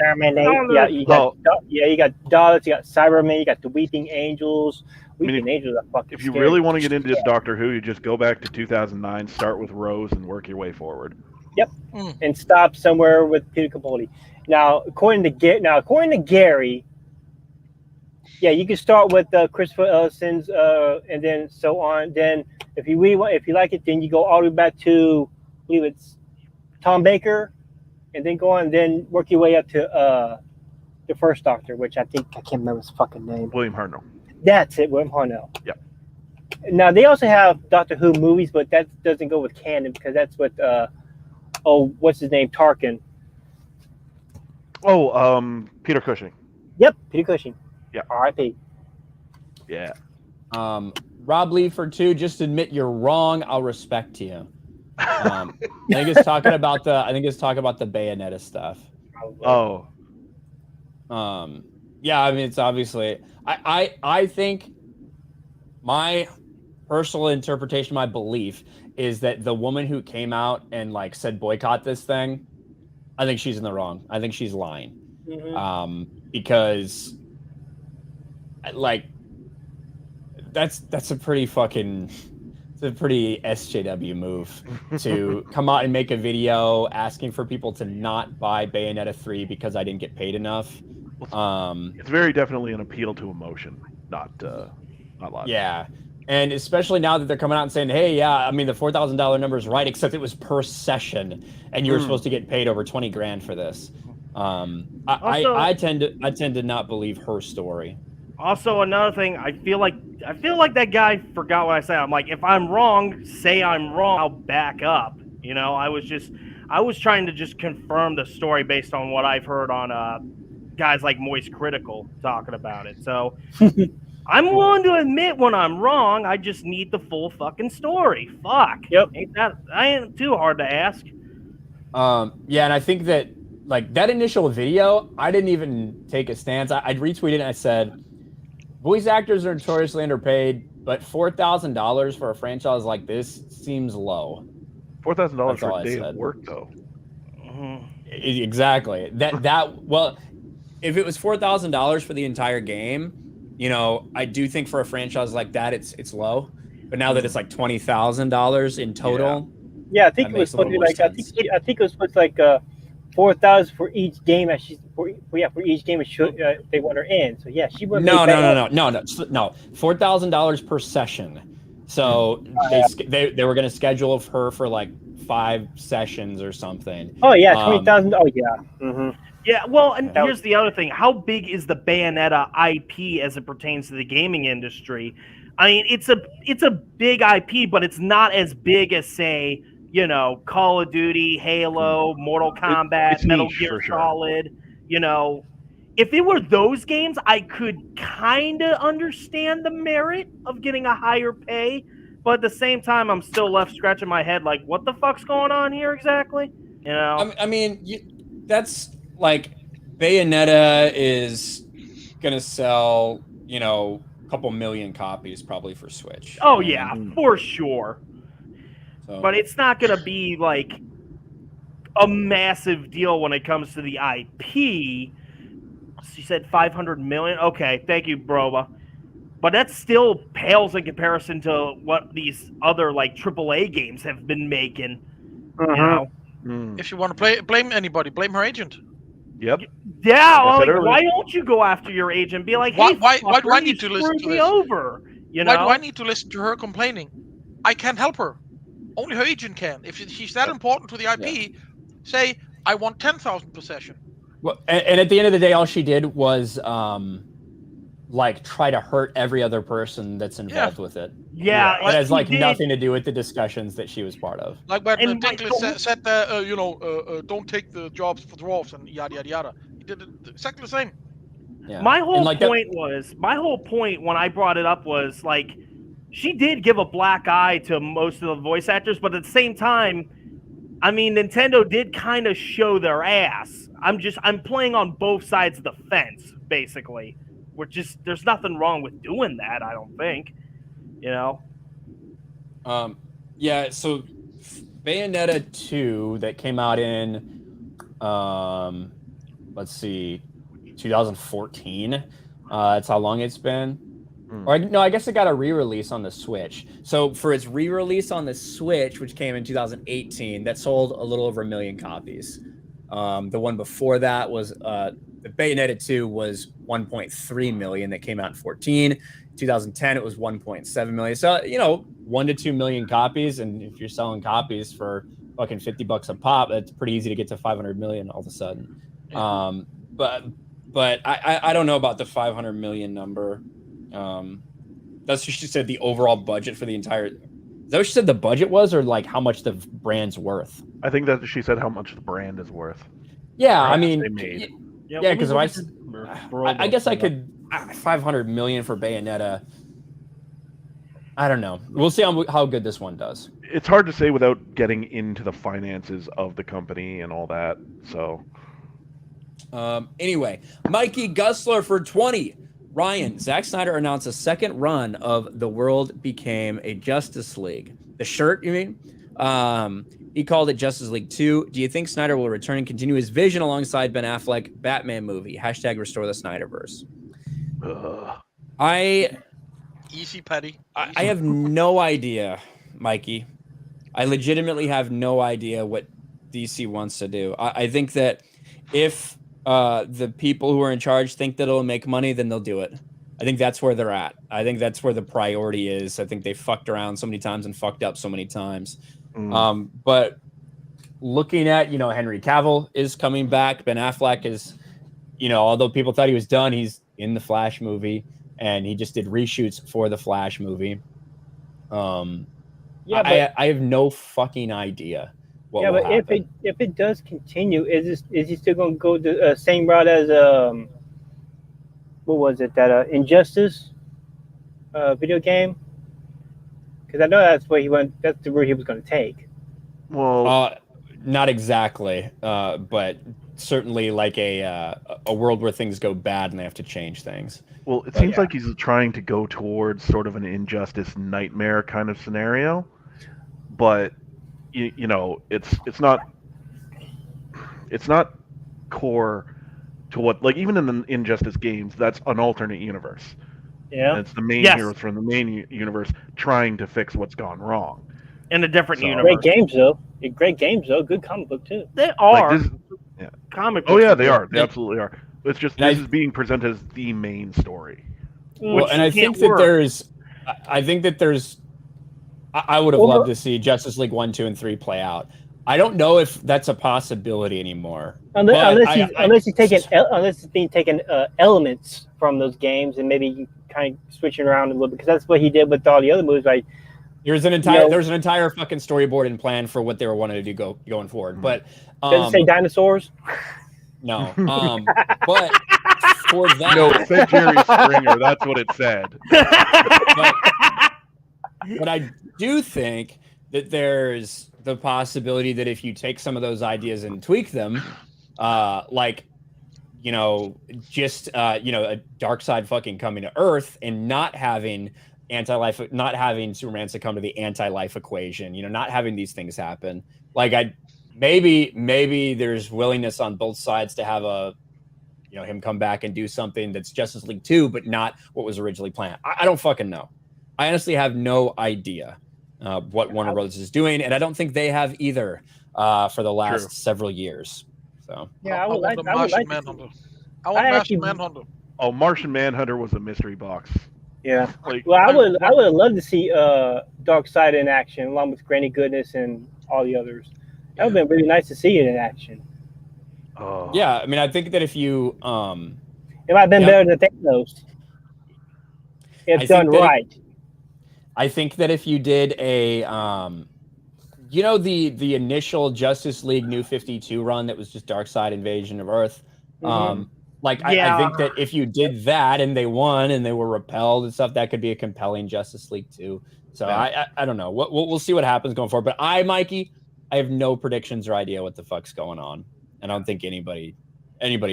Yeah, you got Daleks. You got Cybermen. You got the Weeping Angels. Angels are fucking. If you really want to get into Doctor Who, you just go back to 2009, start with Rose, and work your way forward. Yep, and stop somewhere with Peter Capaldi. Now, according to Gary. Yeah, you can start with Christopher Ellison's, and then so on. Then, if you like it, then you go all the way back to, I believe it's Tom Baker, and then go on, and then work your way up to the first Doctor, which I can't remember his fucking name. William Hartnell. That's it, William Hartnell. Yep. Now they also have Doctor Who movies, but that doesn't go with canon because that's what what's his name, Tarkin. Peter Cushing. Yep, Peter Cushing. Yeah. R.I.P. Yeah. Rob Leaford too. Just admit you're wrong. I'll respect you. I think it's talking about the Bayonetta stuff. Oh. Yeah, I mean, it's obviously. I think my personal interpretation, my belief is that the woman who came out and like said boycott this thing, I think she's in the wrong. I think she's lying. Mm-hmm. Because like that's a pretty fucking it's a pretty SJW move to come out and make a video asking for people to not buy Bayonetta 3 because I didn't get paid enough. It's very definitely an appeal to emotion, not logic. Yeah. And especially now that they're coming out and saying, hey, yeah, I mean, the $4,000 number is right, except it was per session, and you were supposed to get paid over 20 grand for this. I tend to not believe her story. Also, another thing, I feel like that guy forgot what I said. I'm like, if I'm wrong, say I'm wrong. I'll back up. You know, I was trying to just confirm the story based on what I've heard on guys like Moist Critical talking about it. So. I'm willing to admit when I'm wrong. I just need the full fucking story. Fuck. Yep. Ain't too hard to ask. Yeah, and I think that like that initial video, I didn't even take a stance. I retweeted and I said, voice actors are notoriously underpaid, but $4,000 for a franchise like this seems low. $4,000 for a day of work, though. Exactly. Well, if it was $4,000 for the entire game. You know, I do think for a franchise like that, it's low. But now that it's like $20,000 in total, yeah, I think it was supposed to be like I think it was supposed to like $4,000 for each game for each game they want her in. So yeah, she would. No, $4,000 per session. So they were going to schedule her for like 5 sessions or something. Oh yeah, $20,000. Oh yeah. Mm-hmm. Yeah, well, and here's the other thing. How big is the Bayonetta IP as it pertains to the gaming industry? I mean, it's a big IP, but it's not as big as, say, you know, Call of Duty, Halo, Mortal Kombat, Metal Gear Solid. You know, if it were those games, I could kind of understand the merit of getting a higher pay. But at the same time, I'm still left scratching my head like, what the fuck's going on here exactly? You know? I mean, that's... Like, Bayonetta is gonna sell, you know, a couple million copies probably for Switch. Oh yeah, for sure. So. But it's not gonna be like a massive deal when it comes to the IP. She said 500 million. Okay, thank you, Broba. But that still pales in comparison to what these other like AAA games have been making. You know? If you want to blame anybody, blame her agent. Yep. Yeah. Like, why don't you go after your agent? Be like, hey, why do I need to listen to this? Over. You know? Why do I need to listen to her complaining? I can't help her. Only her agent can. If she's that important to the IP, say I want 10,000 per session. Well, and at the end of the day, all she did was like try to hurt every other person that's involved with it. Yeah, it has like nothing to do with the discussions that she was part of. Like when Dinklage said don't take the jobs for dwarves and yada yada yada. He did exactly the same. Yeah. My whole point when I brought it up was like she did give a black eye to most of the voice actors, but at the same time, I mean, Nintendo did kind of show their ass. I'm playing on both sides of the fence, basically. There's nothing wrong with doing that, I don't think. You know? Yeah, so Bayonetta 2 that came out in, let's see, 2014. That's how long it's been. Or no, I guess it got a re-release on the Switch. So for its re-release on the Switch, which came in 2018, that sold a little over 1 million copies. The one before that was the Bayonetta 2 was 1.3 million that came out in 2014. 2010 it was 1.7 million. So, you know, 1 to 2 million copies, and if you're selling copies for fucking $50 a pop, that's pretty easy to get to 500 million all of a sudden. But I don't know about the 500 million number. That's what she said. The overall budget for the entire. Is that what she said the budget was, or like how much the brand's worth? I think that she said how much the brand is worth. Yeah, Or I how much mean, they made. yeah, because I guess I could 500 million for Bayonetta. I don't know. We'll see how good this one does. It's hard to say without getting into the finances of the company and all that. So, anyway, Mikey Gusler for 20. Ryan, Zack Snyder announced a second run of The World Became a Justice League. The shirt, you mean? He called it Justice League 2. Do you think Snyder will return and continue his vision alongside Ben Affleck Batman movie? # restore the Snyderverse. Easy, Patty. I have no idea, Mikey. I legitimately have no idea what DC wants to do. I think that if the people who are in charge think that it'll make money, then they'll do it. I think that's where they're at. I think that's where the priority is. I think they fucked around so many times and fucked up so many times. But looking at, Henry Cavill is coming back. Ben Affleck is, although people thought he was done, he's in the Flash movie. And he just did reshoots for the Flash movie. I have no fucking idea. But if it does continue, is he still going to go the same route as what was it, that Injustice video game? Because I know that's where he went. That's the route he was going to take. Well, not exactly, but certainly like a world where things go bad and they have to change things. Well, it seems like he's trying to go towards sort of an Injustice nightmare kind of scenario, but it's not core to what, like, even in the Injustice games, that's an alternate universe. Yeah, and it's the main heroes from the main universe trying to fix what's gone wrong in a different universe. Great games though. Good comic book too. They are comic books. Oh yeah, they are. They absolutely are. It's just this is being presented as the main story. Well, and I think that there's. I would have loved to see Justice League 1, 2, and 3 play out. I don't know if that's a possibility anymore. Unless it's being taken elements from those games and maybe kind of switching around a little bit, because that's what he did with all the other movies. Like there's an entire fucking storyboard and plan for what they were wanting to do going forward. But does it say dinosaurs? No, but for that, no, it said Jerry Springer. That's what it said. But I do think that there's the possibility that if you take some of those ideas and tweak them, a dark side fucking coming to Earth and not having Superman succumb to the anti-life equation, not having these things happen. Like maybe there's willingness on both sides to have him come back and do something that's Justice League 2, but not what was originally planned. I don't fucking know. I honestly have no idea what Warner Brothers is doing, and I don't think they have either for the last several years. So I would like Manhunter. I want Martian Manhunter. Oh, Martian Manhunter was a mystery box. Yeah. I would have loved to see Darkseid in action along with Granny Goodness and all the others. That would have been really nice to see it in action. Oh. Yeah, I mean, I think that if you it might have been better than Thanos if done right. I think that if you did a, the initial Justice League New 52 run that was just Darkseid Invasion of Earth, I think that if you did that and they won and they were repelled and stuff, that could be a compelling Justice League 2. So I don't know. We'll see what happens going forward. But Mikey, I have no predictions or idea what the fuck's going on. And I don't think anybody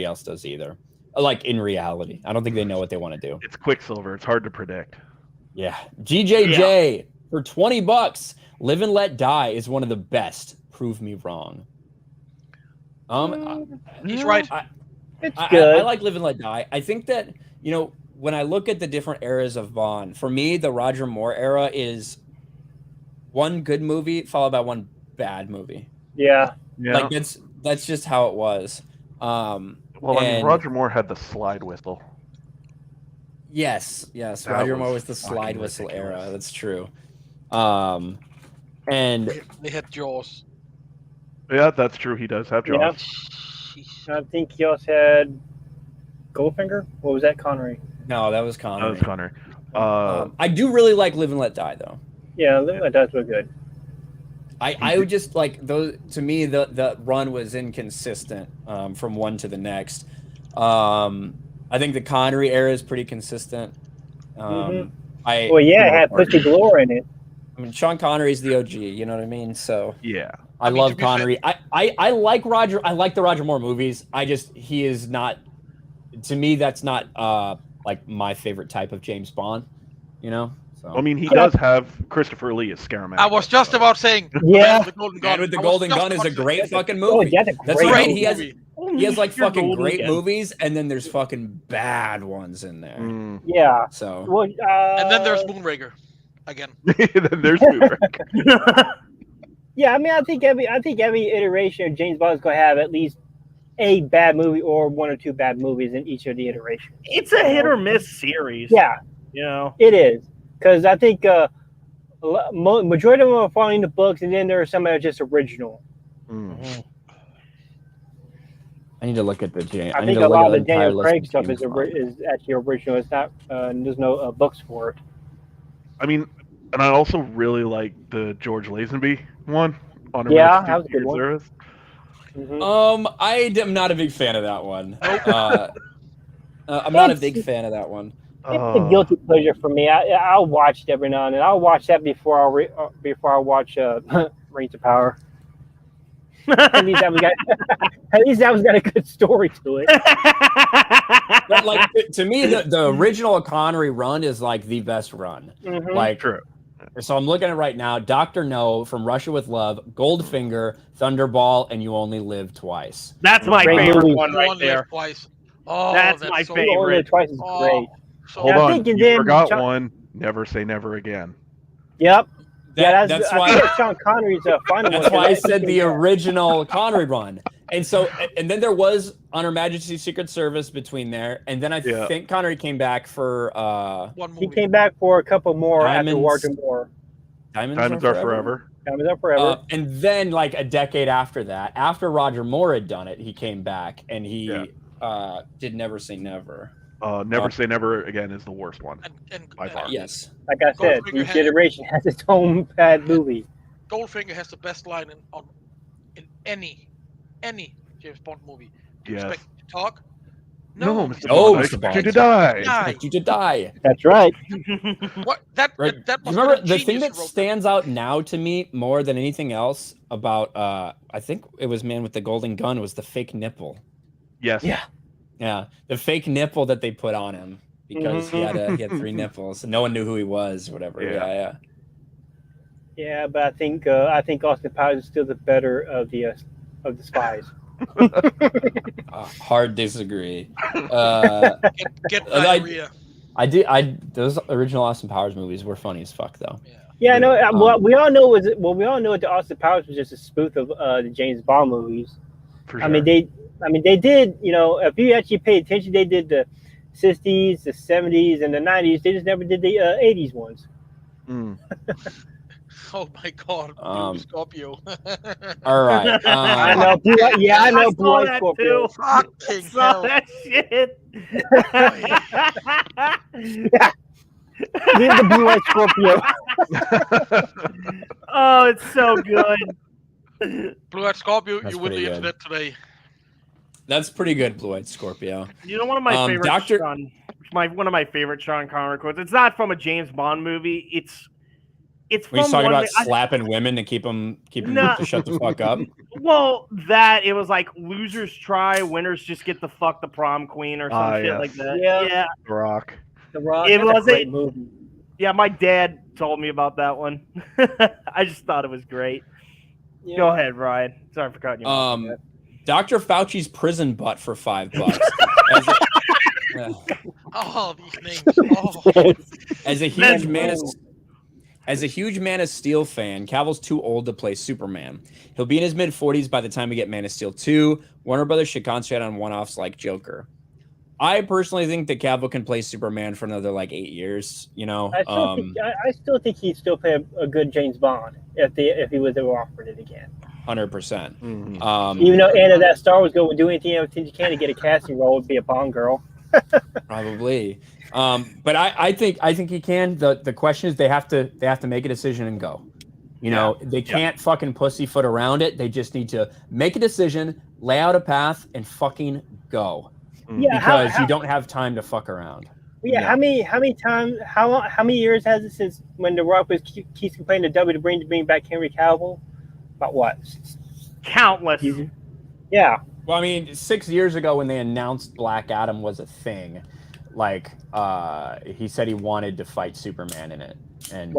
else does either. Like in reality, I don't think they know what they want to do. It's Quicksilver. It's hard to predict. Yeah. GJJ for $20. Live and Let Die is one of the best. Prove me wrong. He's right. It's good. I like Live and Let Die. I think that, when I look at the different eras of Bond, for me, the Roger Moore era is one good movie followed by one bad movie. Yeah. Like that's just how it was. Roger Moore had the slide whistle. Yes. Roger Moore was the slide whistle era. That's true. And they had Jaws. Yeah, that's true. He does have Jaws. Yeah. I think he also had Goldfinger. What was that, Connery? No, that was Connery. I do really like Live and Let Die though. Yeah, that does look good. I would just like those. To me, the run was inconsistent from one to the next. I think the Connery era is pretty consistent. Well, yeah, it had Pussy Galore in it. I mean, Sean Connery's the OG. You know what I mean? So yeah, I love Connery. I like Roger. I like the Roger Moore movies. He is not. To me, that's not like my favorite type of James Bond. You know. So. I mean, he does have Christopher Lee as Scaramouche. I was just about saying. Yeah. Man with the Golden Gun is a great fucking movie. Oh, that's right. Movie. He has like fucking great movies, and then there's fucking bad ones in there. Yeah. So. Well, and then there's Moonraker, again. Then there's Moonraker. Yeah, I mean, I think every iteration of James Bond is going to have at least a bad movie or one or two bad movies in each of the iterations. It's a hit or miss series. Yeah. You know. It is. Because I think majority of them are following the books, and then there are some that are just original. I need to look at the James. I think a lot of the Daniel Craig stuff is actually original. It's not. There's no books for it. I mean, and I also really like the George Lazenby one. Yeah, that was a good one. I am not a big fan of that one. I'm not a big fan of that one. It's a guilty pleasure for me. I'll watch it every now and then. I'll watch that before I watch Rings of Power. At least that was got a good story to it. But like to me, the original Connery run is like the best run. Like, true. So I'm looking at it right now. Dr. No, From Russia with Love, Goldfinger, Thunderball, and You Only Live Twice. That's my favorite one right there. Twice. Oh, that's my so favorite. You Only Live Twice is great. So hold on, you forgot one. Never Say Never Again. Yep. That's why Sean Connery's final one. That's why I said the original Connery run. And so, and then there was On Her Majesty's Secret Service between there, and then I think Connery came back for one movie. He came back for a couple more after Roger Moore. Diamonds Are Forever. Diamonds Are Forever. And then, like a decade after that, after Roger Moore had done it, he came back and he did Never Say Never. Never Say Never Again is the worst one. By far. Yes. Like I said, each iteration has its own bad movie. Goldfinger has the best line in any James Bond movie. Do you expect to talk? No, Mr. Bond, I expect you to die. Expect you to die. That's right. What that was remember the thing that stands out now to me more than anything else about I think it was Man with the Golden Gun was the fake nipple. Yes. Yeah, the fake nipple that they put on him because he had 3 nipples and no one knew who he was, or whatever. Yeah. Yeah, but I think Austin Powers is still the better of the spies. Hard disagree. Get diarrhea. Those original Austin Powers movies were funny as fuck though. Yeah, no. Well, we all know that the Austin Powers was just a spoof of the James Bond movies. For sure. I mean, they did, if you actually pay attention, they did the 60s, the 70s, and the 90s. They just never did the 80s ones. Oh my God, Scorpio. All right. I know. I know. Blue Scorpio. Fucking saw that shit. The Blue Scorpio. Oh, it's so good. Blue-eyed Scorpio, That's you win the pretty good. internet today. That's pretty good, Blue-eyed Scorpio. You know, one of my favorite one of my favorite Sean Connery quotes. It's not from a James Bond movie. It's when he's from talking about slapping women to keep them to shut the fuck up. Well, it was like losers try, winners just get the prom queen or some shit like that. Yeah. The Rock. It was a great movie. Yeah, my dad told me about that one. I just thought it was great. Yeah. Go ahead, Ryan. Sorry for cutting you. Dr. Fauci's prison butt for $5. Oh, these names. As a huge Man of Steel fan, Cavill's too old to play Superman. He'll be in his mid-40s by the time we get Man of Steel 2. Warner Brothers should concentrate on one-offs like Joker. I personally think that Cavill can play Superman for another 8 years. I still think he'd still play a good James Bond if he was ever offered it again. 100%. Even though Anna that Star Wars would do anything he can to get a casting role, would be a Bond girl. Probably. But I think he can. The question is they have to make a decision and go. You know, they can't fucking pussyfoot around it. They just need to make a decision, lay out a path, and fucking go. Yeah, because you don't have time to fuck around. Yeah, how many years has it since when The Rock keeps complaining to W to bring back Henry Cavill? About what? Countless. Yeah. Well, I mean, 6 years ago when they announced Black Adam was a thing, like he said he wanted to fight Superman in it, and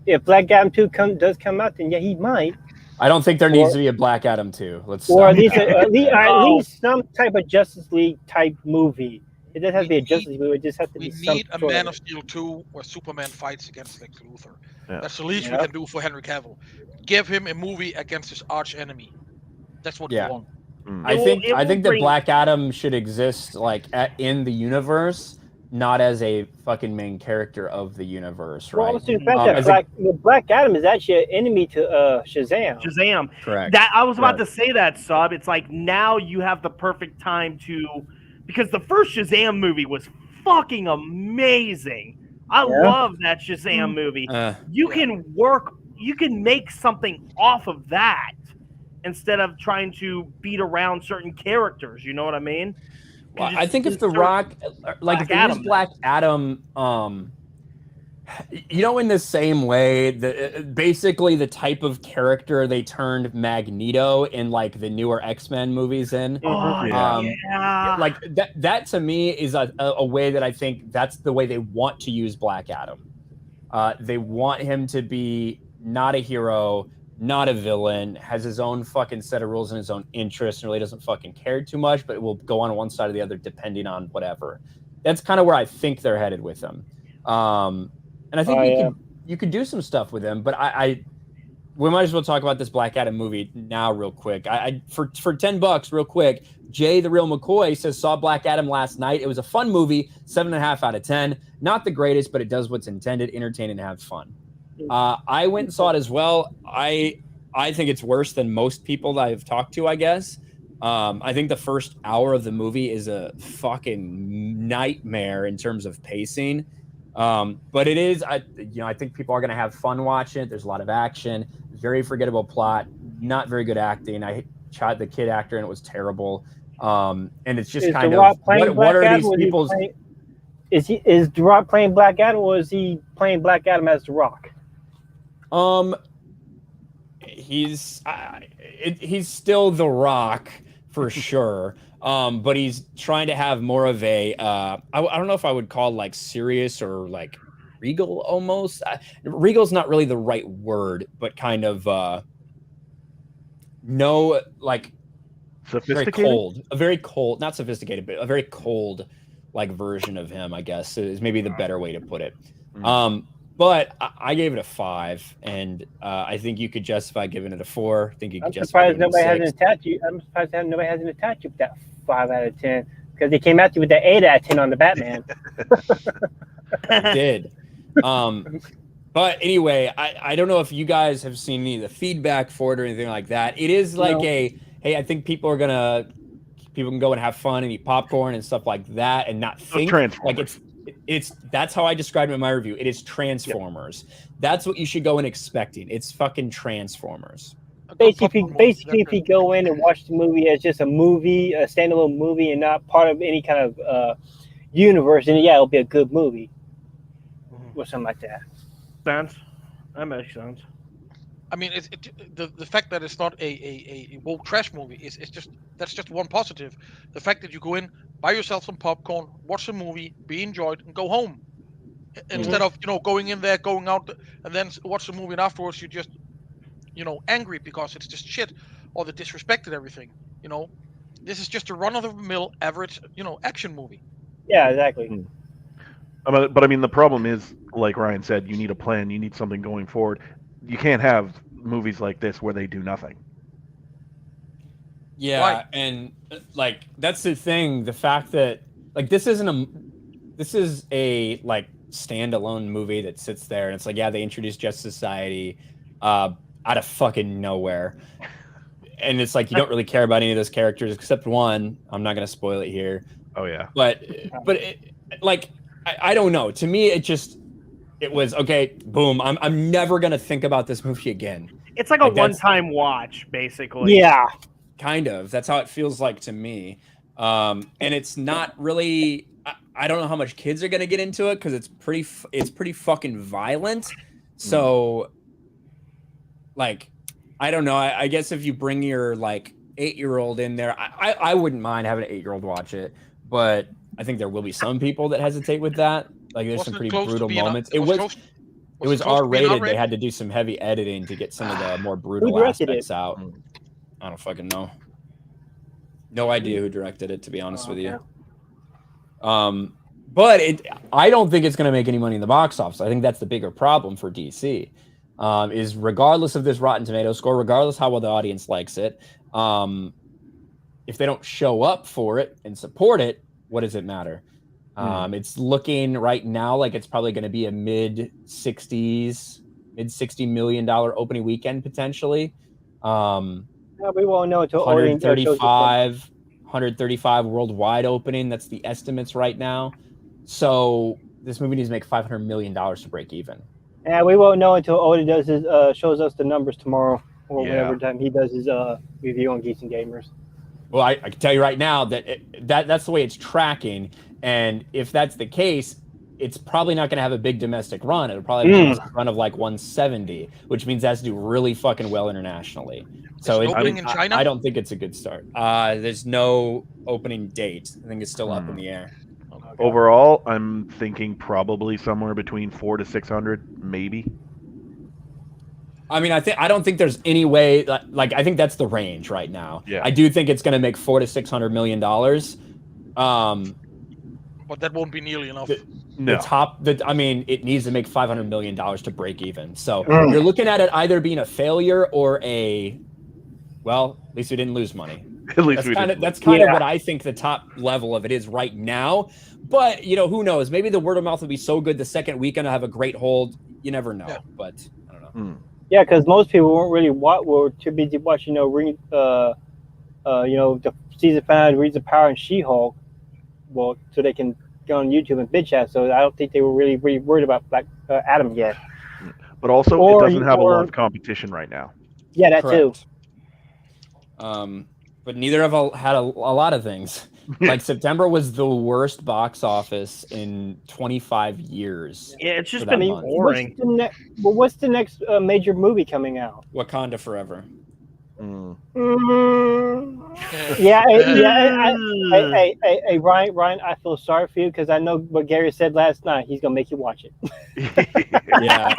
if Black Adam 2 does come out, then yeah, he might. I don't think there needs to be a Black Adam 2. Or at least some type of Justice League type movie. It doesn't have to be a Justice League movie. It just has to be some. We need a Man of Steel 2 where Superman fights against Lex Luthor. Yeah. That's the least we can do for Henry Cavill. Give him a movie against his arch enemy. That's what we want. I think that Black Adam should exist in the universe, not as a fucking main character of the universe, right? Well, the fact that Black Adam is actually an enemy to Shazam. Shazam, correct. I was about to say that, Sub. It's like now you have the perfect time to, because the first Shazam movie was fucking amazing. I love that Shazam movie. You can make something off of that instead of trying to beat around certain characters. You know what I mean? Well, I think if The Rock, if they use Black Adam, in the same way, basically the type of character they turned Magneto in the newer X-Men movies in. That to me is a way that I think that's the way they want to use Black Adam. They want him to be not a hero, not a villain, has his own fucking set of rules and his own interests, and really doesn't fucking care too much, but it will go on one side or the other depending on whatever. That's kind of where I think they're headed with him. And I think you could do some stuff with him, but we might as well talk about this Black Adam movie now real quick. For $10 real quick, Jay the Real McCoy says, saw Black Adam last night. It was a fun movie, 7.5 out of 10. Not the greatest, but it does what's intended, entertain and have fun. I went and saw it as well. I think it's worse than most people that I've talked to, I guess. I think the first hour of the movie is a fucking nightmare in terms of pacing. But it is, I think people are going to have fun watching it. There's a lot of action, very forgettable plot, not very good acting. I shot the kid actor and it was terrible. And it's just kind of, what are these people's... Is The Rock playing Black Adam, or is he playing Black Adam as The Rock? He's still The Rock for sure. But he's trying to have more of a I don't know if I would call serious or regal almost. Regal's not really the right word, but kind of sophisticated, very cold, not sophisticated, but a very cold version of him, I guess, is maybe the better way to put it. But I gave it a 5, and I think you could justify giving it a 4. I think you could justify giving it a 6. I'm surprised that nobody hasn't attached you with that 5 out of 10, because they came at you with that 8 out of 10 on the Batman. It did. But anyway, I don't know if you guys have seen any of the feedback for it or anything like that. It is hey, I think people can go and have fun and eat popcorn and stuff like that and not think it's that's how I described it in my review. It is Transformers. Yep. That's what you should go in expecting. It's fucking Transformers. Basically, if you go in and watch the movie as just a movie, a standalone movie, and not part of any kind of universe, then it'll be a good movie or something like that. That makes sense. I mean, the fact that it's not a woke trash movie that's just one positive. The fact that you go in, buy yourself some popcorn, watch a movie, be enjoyed, and go home, instead of going in there, going out, and then watch the movie, and afterwards you just angry because it's just shit or they disrespected everything. This is just a run-of-the-mill average action movie. Yeah, exactly. But I mean, the problem is, like Ryan said, you need a plan. You need something going forward. You can't have movies like this where they do nothing. Yeah, right. And that's the thing. The fact that this is a standalone movie that sits there and it's they introduced Justice Society out of fucking nowhere, and it's you don't really care about any of those characters except one. I'm not gonna spoil it here. Oh yeah. But like I don't know. To me, it was okay. Boom. I'm never gonna think about this movie again. It's like a one-time watch, basically. Yeah. Kind of. That's how it feels like to me. And it's not really. I don't know how much kids are gonna get into it because it's pretty fucking violent. So, like, I don't know. I guess if you bring your like 8-year-old in there, I wouldn't mind having an 8-year-old watch it, but I think there will be some people that hesitate with that. Like, there's some pretty brutal moments. It was R-rated. They had to do some heavy editing to get some of the more brutal aspects out. I don't fucking know. No idea who directed it, to be honest with you. But I don't think it's going to make any money in the box office. I think that's the bigger problem for DC. Is regardless of this Rotten Tomatoes score, regardless how well the audience likes it, if they don't show up for it and support it, what does it matter? It's looking right now like it's probably going to be a mid-60 million opening weekend potentially. We won't know until 135 worldwide opening. That's the estimates right now. So this movie needs to make $500 million to break even. Yeah, we won't know until Odin does his shows us the numbers tomorrow or whatever time he does his review on Geeks and Gamers. Well, I can tell you right now that that's the way it's tracking. And if that's the case, it's probably not going to have a big domestic run. It'll probably have a run of like 170, which means it has to do really fucking well internationally. So opening in China? I don't think it's a good start. There's no opening date. I think it's still up in the air. Overall, I'm thinking probably somewhere between 400 to 600, maybe. I mean, I don't think there's any way. Like, I think that's the range right now. Yeah. I do think it's going to make $400 to $600 million. But that won't be nearly enough. I mean, it needs to make $500 million to break even. So you're looking at it either being a failure or at least we didn't lose money. At least that's kind of what I think the top level of it is right now. But who knows? Maybe the word of mouth will be so good the second weekend will have a great hold. You never know. But I don't know. Yeah, because most people weren't really were too busy watching, the season finale, Rings of Power, and She-Hulk. Well, so they can go on YouTube and bitch at. So I don't think they were really worried about Black Adam yet. But also, it doesn't have a lot of competition right now. Yeah, that too. But neither have had a lot of things. Like September was the worst box office in 25 years. Yeah, it's just been boring. What's the next major movie coming out? Wakanda Forever. Hey, Ryan, I feel sorry for you because I know what Gary said last night. He's gonna make you watch it. Yeah.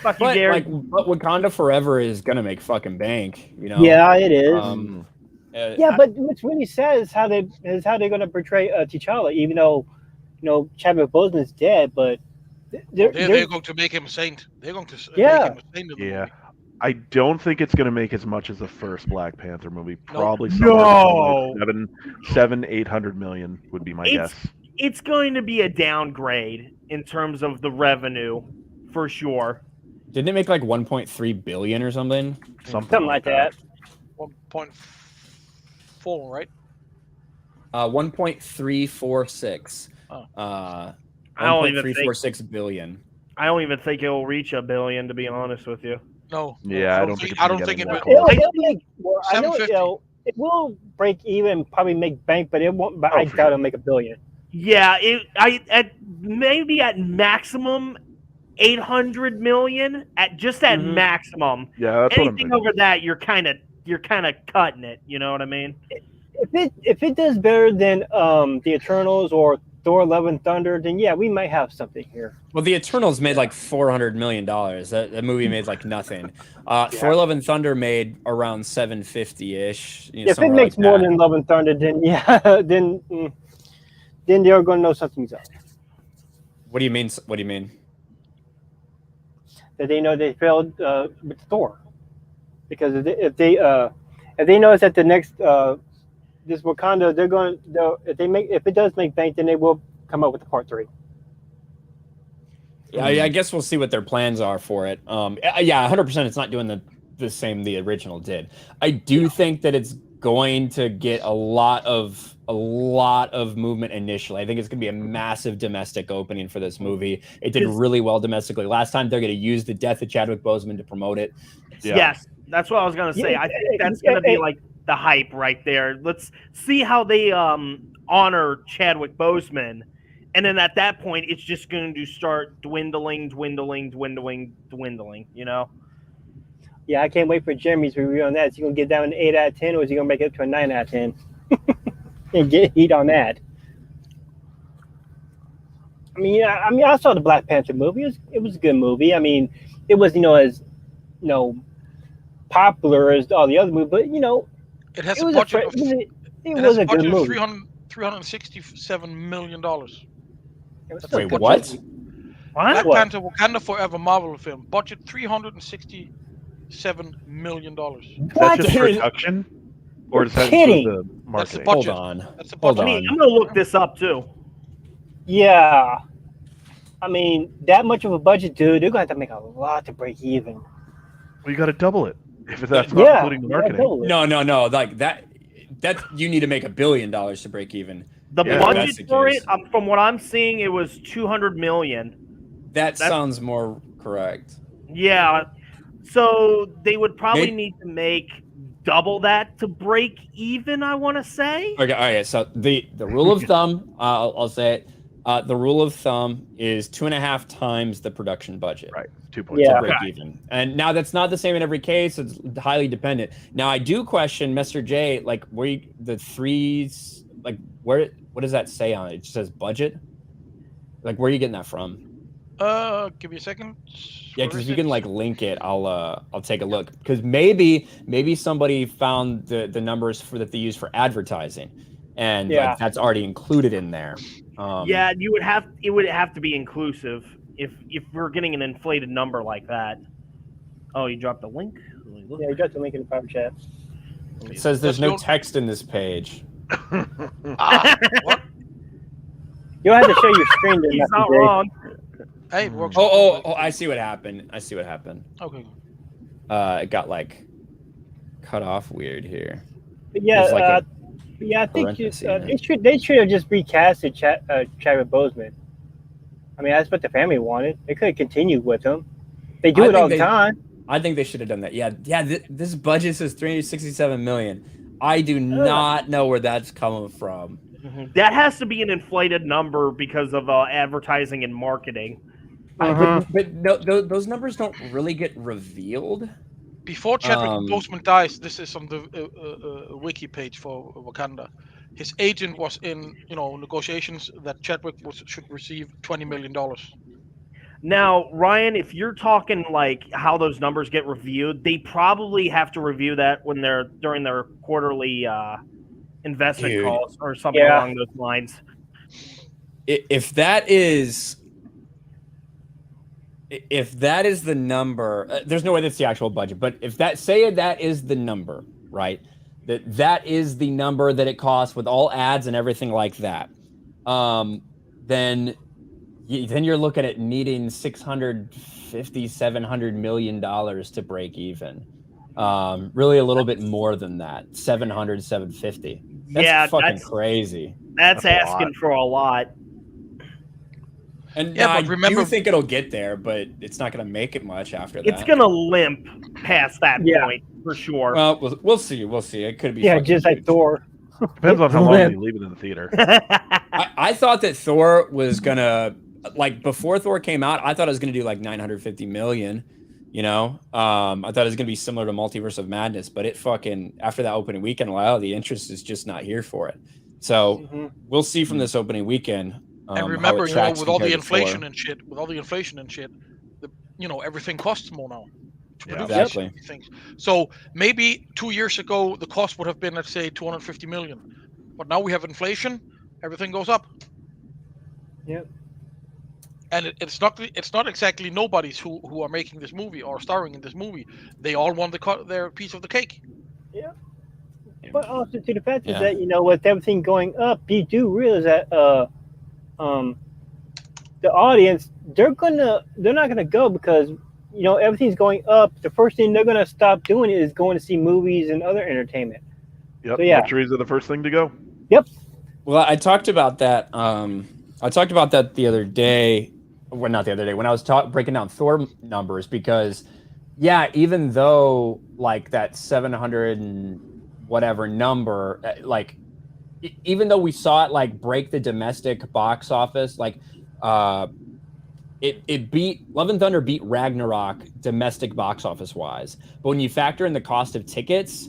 Fuck you, Gary. But Wakanda Forever is gonna make fucking bank. Yeah, it is. But what's really sad is how they're gonna portray T'Challa, even though Chadwick Boseman is dead, but they're going to make him a saint. They're going to make him a saint in the movie. I don't think it's going to make as much as the first Black Panther movie. Probably somewhere between $700-800 million would be my guess. It's going to be a downgrade in terms of the revenue, for sure. Didn't it make like 1.3 billion or something? Something like that. 1.4, right? 1.346. I don't even think 1.346 billion. I don't even think it will reach $1 billion, to be honest with you. No. Yeah, I don't think it will. I know it will break even, probably make bank, but it won't. But I doubt it'll make $1 billion. Yeah, maybe at maximum 800 million at maximum. Yeah, that's anything over that, you're kind of cutting it. You know what I mean? If it does better than the Eternals or Thor: Love and Thunder, then yeah, we might have something here. Well, the Eternals made like $400 million. That movie made like nothing. Thor: Love and Thunder made around 750-ish. If it makes more than Love and Thunder, then then they're going to know something's up. What do you mean? What do you mean? That they know they failed with Thor, because if they notice that the next this Wakanda, if it does make bank, then they will come up with the part 3. Yeah, I guess we'll see what their plans are for it. 100%. It's not doing the same the original did. I do think that it's going to get a lot of movement initially. I think it's going to be a massive domestic opening for this movie. It did really well domestically last time. They're going to use the death of Chadwick Boseman to promote it. Yes, that's what I was going to say. I think that's going to be like the hype right there. Let's see how they honor Chadwick Boseman, and then at that point, it's just going to start dwindling. You know. Yeah, I can't wait for Jeremy's review on that. Is he gonna get down an 8 out of 10, or is he gonna make it up to a 9 out of 10? And get heat on that. I saw the Black Panther movie. It was a good movie. I mean, it was as popular as all the other movies, but it has a budget of it was a good movie. $367 million. Wait, what? Black Panther: Wakanda Forever Marvel film budget $367 million. Is that just production, or is that the marketing? Hold on. That's the budget. I'm gonna look this up too. Yeah, I mean that much of a budget, dude. They're gonna have to make a lot to break even. Well, you got to double it if that's not including the marketing. No. Like that you need to make $1 billion to break even. The budget for it, from what I'm seeing, it was $200 million. That sounds more correct. Yeah. So they would probably need to make double that to break even, I want to say. Okay, all right. So the rule of thumb, I'll say it. The rule of thumb is 2.5 times the production budget. Right, 2 to break even. And now that's not the same in every case. It's highly dependent. Now I do question, Mr. J, like where the threes, like what does that say on it? It just says budget. Like where are you getting that from? Give me a second. Yeah, because if you can like link it, I'll take a look. Because maybe somebody found the numbers that they use for advertising, and like, that's already included in there. Yeah, it would have to be inclusive if we're getting an inflated number like that. Oh, you dropped the link? Yeah, you dropped the link in the private chat. It says there's no text in this page. What? You'll have to show your screen. He's not wrong. Hey, it works. Oh! I see what happened. Okay. It got like cut off weird here. Yeah, I think they should have just recasted Chadwick Boseman. I mean, that's what the family wanted. They could have continued with him. They do it all the time. I think they should have done that. Yeah. This budget says $367 million. I do not know where that's coming from. That has to be an inflated number because of advertising and marketing. But no, those numbers don't really get revealed. Before Chadwick Boseman dies, this is on the wiki page for Wakanda. His agent was in negotiations that Chadwick should receive $20 million. Now, Ryan, if you're talking like how those numbers get reviewed, they probably have to review that when they're during their quarterly investment calls or something along those lines. If that is the number, there's no way that's the actual budget. But if that is the number, right? That is the number that it costs with all ads and everything like that. Then you're looking at needing $650-700 million to break even. Really a little bit more than that, 750. That's fucking crazy. That's asking for a lot. And but remember, I do think it'll get there, but it's not going to make it much after that. It's going to limp past that point for sure. Well, we'll see. It could be. Yeah, just like Thor. Depends on how long you leave it in the theater. I thought that Thor was gonna, like, before Thor came out, I thought it was gonna do like 950 million. I thought it was gonna be similar to Multiverse of Madness, but it fucking after that opening weekend, the interest is just not here for it. So we'll see from this opening weekend. And remember, with all the inflation and shit, everything costs more now. Exactly. Things. So maybe 2 years ago the cost would have been, let's say, 250 million, but now we have inflation, everything goes up. Yep. And it's not exactly nobodies who are making this movie or starring in this movie. They all want their piece of the cake. Yeah. But also to the fact is that with everything going up, you do realize that the audience they're not gonna go because everything's going up. The first thing they're gonna stop doing is going to see movies and other entertainment. Yep. So, yeah. Luxuries are the first thing to go. Well, I talked about that. I talked about that the other day. Well, not the other day when I was breaking down Thor numbers, because yeah, even though like that 700 and whatever number, like even though we saw it like break the domestic box office, like it beat Love and Thunder beat Ragnarok domestic box office wise, but when you factor in the cost of tickets,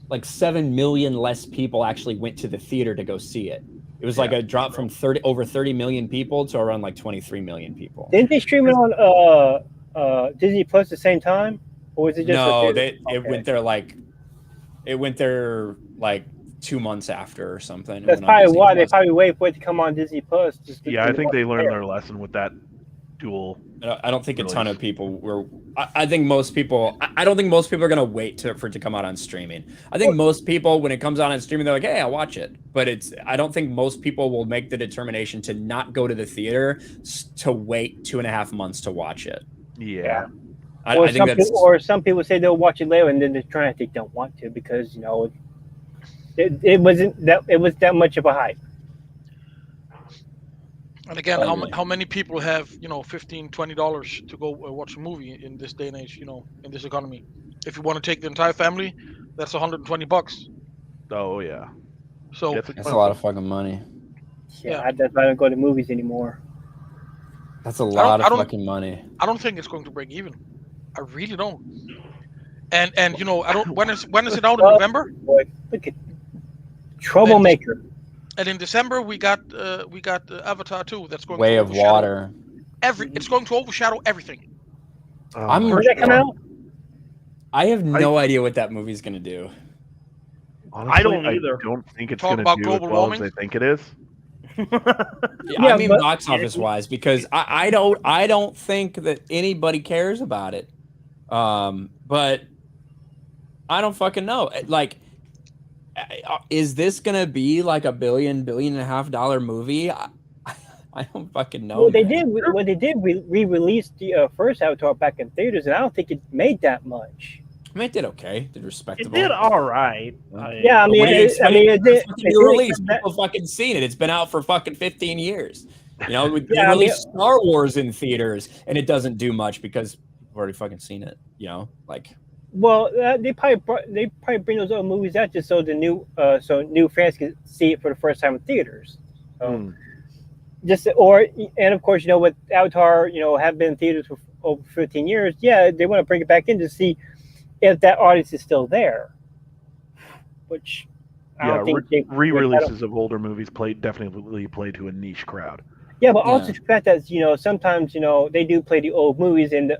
like 7 million less people actually went to the theater to go see it. It was like a drop from over 30 million people to around like 23 million people. Didn't they stream it on Disney Plus at the same time, or was it just no? It went there like 2 months after or something. That's probably why they probably wait for it to come on Disney Plus. Yeah, I think they learned their lesson with that dual. I don't think release. A ton of people were. I think most people. I don't think most people are gonna wait for it to come out on streaming. I think most people, when it comes out on streaming, they're like, "Hey, I'll watch it." But I don't think most people will make the determination to not go to the theater to wait 2.5 months to watch it. Yeah. I think that's. Or some people say they'll watch it later, and then they're trying to. They don't want to because it wasn't that. It was that much of a hype. And again, how many people have $15, $20 to go watch a movie in this day and age? In this economy, if you want to take the entire family, that's $120. Oh yeah. So that's a lot of fucking money. Yeah, that's why I don't go to movies anymore. That's a lot of fucking money. I don't think it's going to break even. I really don't. And I don't. When is it out in November? Boy, look at troublemaker. And in December we got Avatar 2. That's going Way to of Water. It's going to overshadow everything. Where's that come out? I have no idea what that movie's gonna do. Honestly, I don't either. I don't think it's Talk going to about do global as well warming? as they think it is. I mean, box office wise, because I don't think that anybody cares about it. But I don't fucking know. Like, is this gonna be like a $1.5 billion movie? I don't fucking know. Well, they did re-release the first Avatar back in theaters, and I don't think it made that much. I mean, it did okay. It did respectable. It did all right. Yeah, I mean, it did. Released. People fucking seen it. It's been out for fucking 15 years. They released Star Wars in theaters, and it doesn't do much because we've already fucking seen it. Like. Well, they probably bring those other movies out just so new fans can see it for the first time in theaters. So, and of course, with Avatar, have been in theaters for over 15 years. Yeah, they want to bring it back in to see if that audience is still there. Which I don't think re-releases of older movies definitely play to a niche crowd. Yeah, but also the fact that sometimes they do play the old movies, and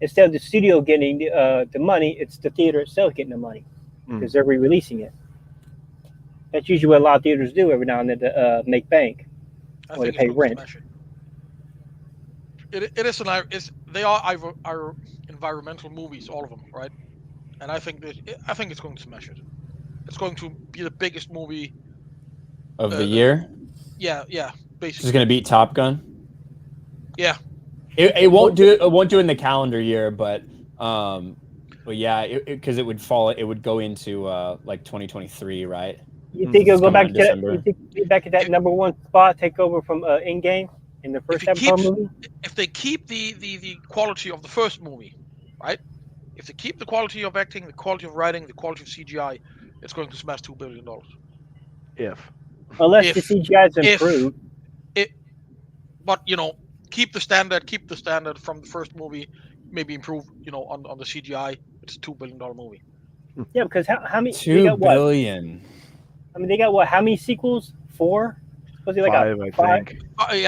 instead of the studio getting the money, it's the theater itself getting the money because they're re-releasing it. That's usually what a lot of theaters do every now and then to make bank or to pay rent. They are environmental movies, all of them, right? And I think it's going to smash it. It's going to be the biggest movie of the year. Yeah, basically. It's going to beat Top Gun. Yeah. It won't do it. It won't do it in the calendar year, but yeah, because it would fall. It would go into like 2023, right? You think it'll go back to that? You think back at that number one spot, take over from Endgame in the first Avatar movie? If they keep the quality of the first movie, right? If they keep the quality of acting, the quality of writing, the quality of CGI, it's going to smash $2 billion. Unless the CGI is improved. But keep the standard from the first movie, maybe improve, on the CGI. It's a $2 billion movie. Yeah, because how many? $2 billion. I mean, they got what? How many sequels? 4? Was it like 5, I think. They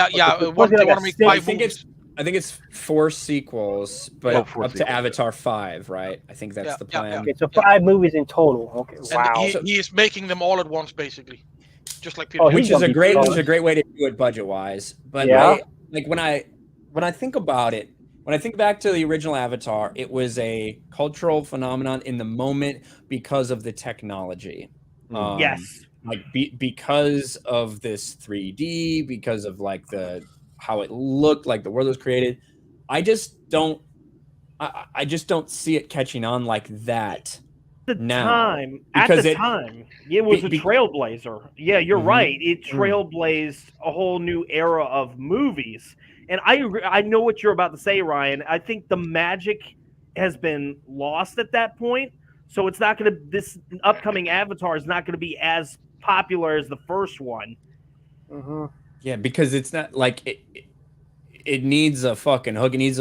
want to make 5 movies. I think it's 4 sequels, but up sequels, to Avatar 5, right? I think that's the plan. Okay, so 5 movies in total. Okay, wow. And he is making them all at once, basically, just like Peter. Which is a great way to do it budget-wise. But when I think about it, when I think back to the original Avatar, it was a cultural phenomenon in the moment because of the technology. Yes. Like because of this 3D, because of like how it looked, like the world was created. I just don't see it catching on like that now. At the time, it was a trailblazer. Yeah, you're right. It trailblazed a whole new era of movies. And I agree, I know what you're about to say, Ryan. I think the magic has been lost at that point. So it's not going to, this upcoming Avatar is not going to be as popular as the first one. Yeah, because it's not like it needs a fucking hook. It needs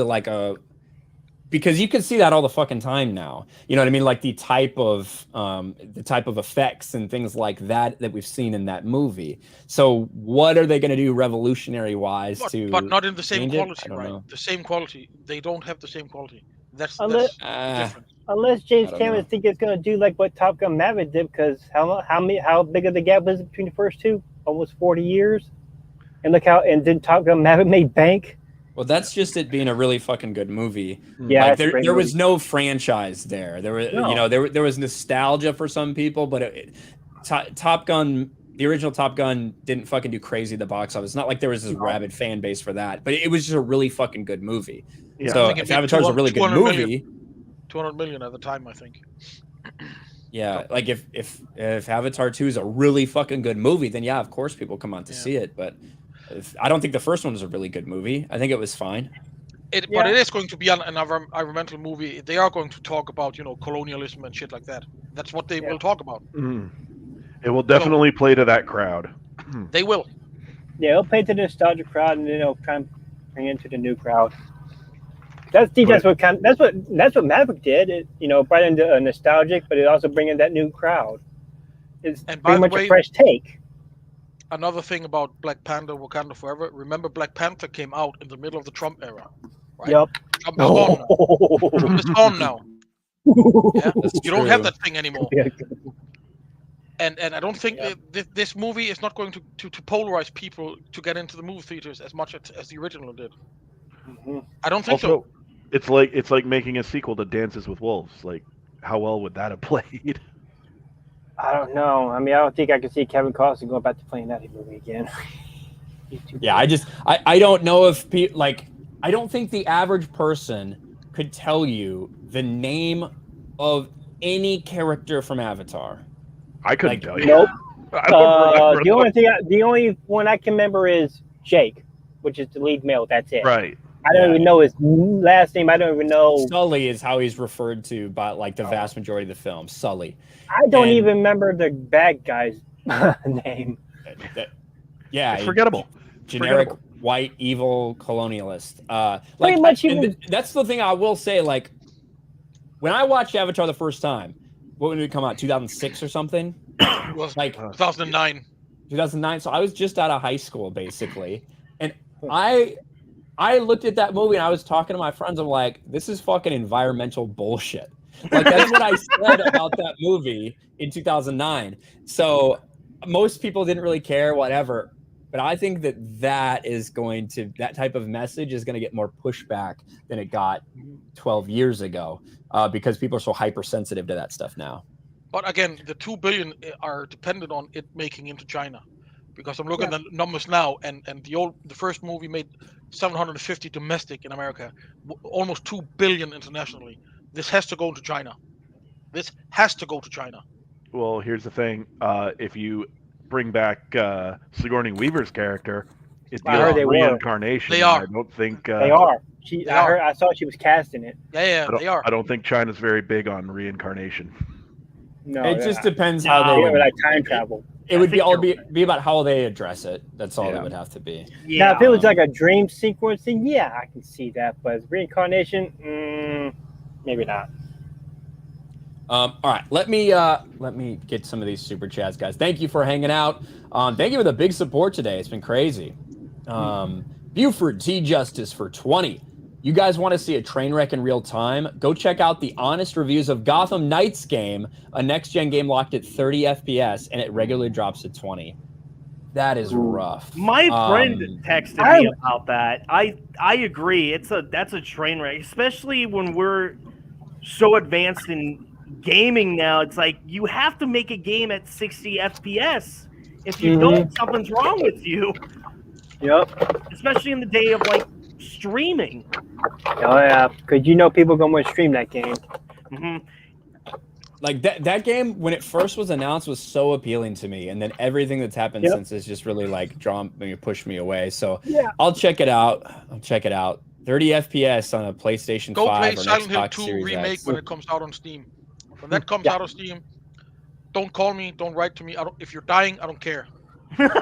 because you can see that all the fucking time now. You know what I mean? Like the type of effects and things like that we've seen in that movie. So what are they going to do revolutionary wise but not in the same quality, right? Know. The same quality. They don't have the same quality. That's different. Unless James Cameron think it's going to do like what Top Gun Maverick did, because how big of the gap was between the first two? Almost 40 years. And look did Top Gun Maverick make bank? Well, that's just it being a really fucking good movie. Yeah, like there was no franchise there. There was, there was nostalgia for some people, but Top Gun, the original Top Gun, didn't fucking do crazy at the box office. It's not like there was this rabid fan base for that, but it was just a really fucking good movie. Yeah. So if Avatar's a really good movie, 200 million at the time, I think. Yeah, like if Avatar 2 is a really fucking good movie, then yeah, of course people come on to see it, but. I don't think the first one was a really good movie. I think it was fine. But it is going to be an environmental movie. They are going to talk about, colonialism and shit like that. That's what they will talk about. It will definitely play to that crowd. They will. Yeah, it'll play to the nostalgia crowd, and then it'll try and bring into the new crowd. That's what Maverick did. It brought into a nostalgic, but it also bring in that new crowd. It's pretty much a fresh take. Another thing about Black Panther, Wakanda Forever. Remember, Black Panther came out in the middle of the Trump era, right? Yep. Trump is gone now. Trump is gone now. Yeah? You don't have that thing anymore. And I don't think this movie is not going to polarize people to get into the movie theaters as much as the original did. I don't think so. It's like making a sequel to Dances with Wolves. Like, how well would that have played? I don't know. I mean, I don't think I can see Kevin Costner going back to playing that movie again. Yeah, I don't know if people I don't think the average person could tell you the name of any character from Avatar. I couldn't tell you. Nope. The only one I can remember is Jake, which is the lead male. That's it. Right. I don't even know his last name. I don't even know. Sully is how he's referred to by the vast majority of the film. Sully. I don't even remember the bad guy's name. It's forgettable. Generic white evil colonialist. That's the thing I will say. Like, when I watched Avatar the first time, what did it come out? 2006 or something? It was 2009. 2009. So I was just out of high school, basically, and I looked at that movie and I was talking to my friends. I'm like, this is fucking environmental bullshit. Like, that's what I said about that movie in 2009. So most people didn't really care, whatever. But I think that type of message is going to get more pushback than it got 12 years ago because people are so hypersensitive to that stuff now. But again, the 2 billion are dependent on it making into China. Because I'm looking at the numbers now, and the first movie made 750 domestic in America, almost 2 billion internationally. This has to go to China. Well, here's the thing: if you bring back Sigourney Weaver's character, it'd be a reincarnation. They are. I don't think they are. I saw she was cast in it. Yeah, they are. I don't think China's very big on reincarnation. No, it just depends how they would like time travel. It would be about how they address it. That's all it would have to be. Yeah. Now, if it was like a dream sequence, then yeah, I can see that. But reincarnation, maybe not. All right, let me get some of these super chats, guys. Thank you for hanging out. Thank you for the big support today. It's been crazy. Buford T Justice for 20. You guys want to see a train wreck in real time? Go check out the honest reviews of Gotham Knights game, a next-gen game locked at 30 FPS, and it regularly drops to 20. That is rough. My friend texted me about that. I agree. That's a train wreck, especially when we're so advanced in gaming now. It's like you have to make a game at 60 FPS. If you don't, something's wrong with you. Yep. Especially in the day of streaming. Oh yeah, because people gonna want to stream that game. like that game when it first was announced was so appealing to me, and then everything that's happened since has just really like pushed me away. So I'll check it out. 30 FPS on a PlayStation Go 5 play or Silent Hill Xbox 2 Series remake X. when it comes out on Steam. When that comes out on Steam, don't call me, don't write to me. If you're dying, I don't care. That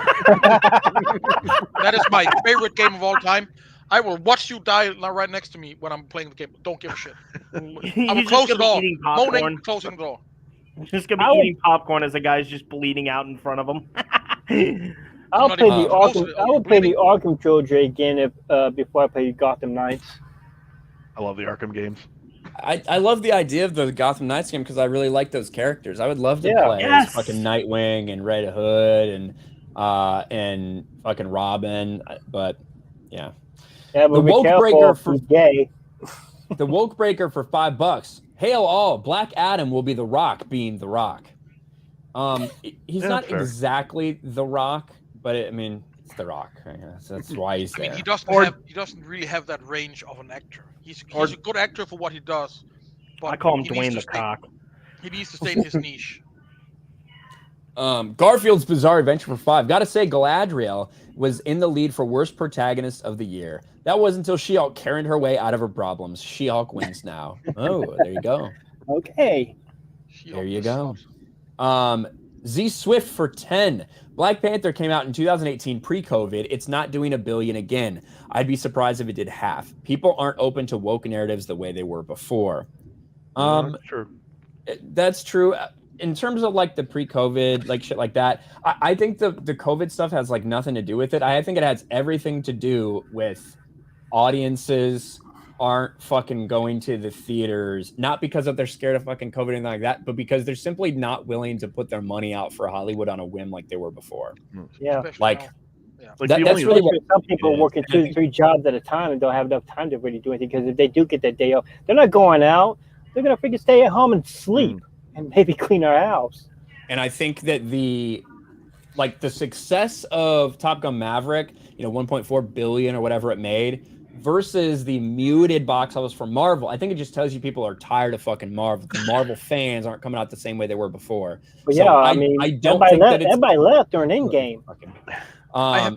is my favorite game of all time. I will watch you die right next to me when I'm playing the game. Don't give a shit. I will close the door. Moaning, closing the door. He's just gonna be eating popcorn as the guy's just bleeding out in front of him. I'll play the Arkham. I will play the Arkham trilogy again before I play Gotham Knights. I love the Arkham games. I love the idea of the Gotham Knights game because I really like those characters. I would love to play as fucking Nightwing and Red Hood and fucking Robin, but yeah. Yeah, but the woke breaker for gay. The woke breaker for $5. Hail all! Black Adam will be The Rock, being The Rock. He's not exactly The Rock, but it's The Rock. Right? That's why he's there. He doesn't really have that range of an actor. He's a good actor for what he does. But I call him Dwayne the Cock. He needs to stay in his niche. Garfield's Bizarre Adventure for $5. Gotta say, Galadriel was in the lead for worst protagonist of the year. That was until She-Hulk carried her way out of her problems. She-Hulk wins now. Oh, there you go. Okay. There you go. Z Swift for 10. Black Panther came out in 2018 pre-COVID. It's not doing $1 billion again. I'd be surprised if it did half. People aren't open to woke narratives the way they were before. Sure. That's true. In terms of like the pre-COVID, like shit like that, I think the COVID stuff has like nothing to do with it. I think it has everything to do with audiences aren't fucking going to the theaters, not because they're scared of fucking COVID or anything like that, but because they're simply not willing to put their money out for Hollywood on a whim like they were before. Yeah. Like that's really what some people are working 2 to 3 jobs at a time and don't have enough time to really do anything, because if they do get that day off, they're not going out. They're going to freaking stay at home and sleep and maybe clean our house. And I think that the success of Top Gun Maverick, 1.4 billion or whatever it made, versus the muted box office for Marvel, I think it just tells you people are tired of fucking Marvel. The Marvel fans aren't coming out the same way they were before. But so I don't think that everybody left during Endgame.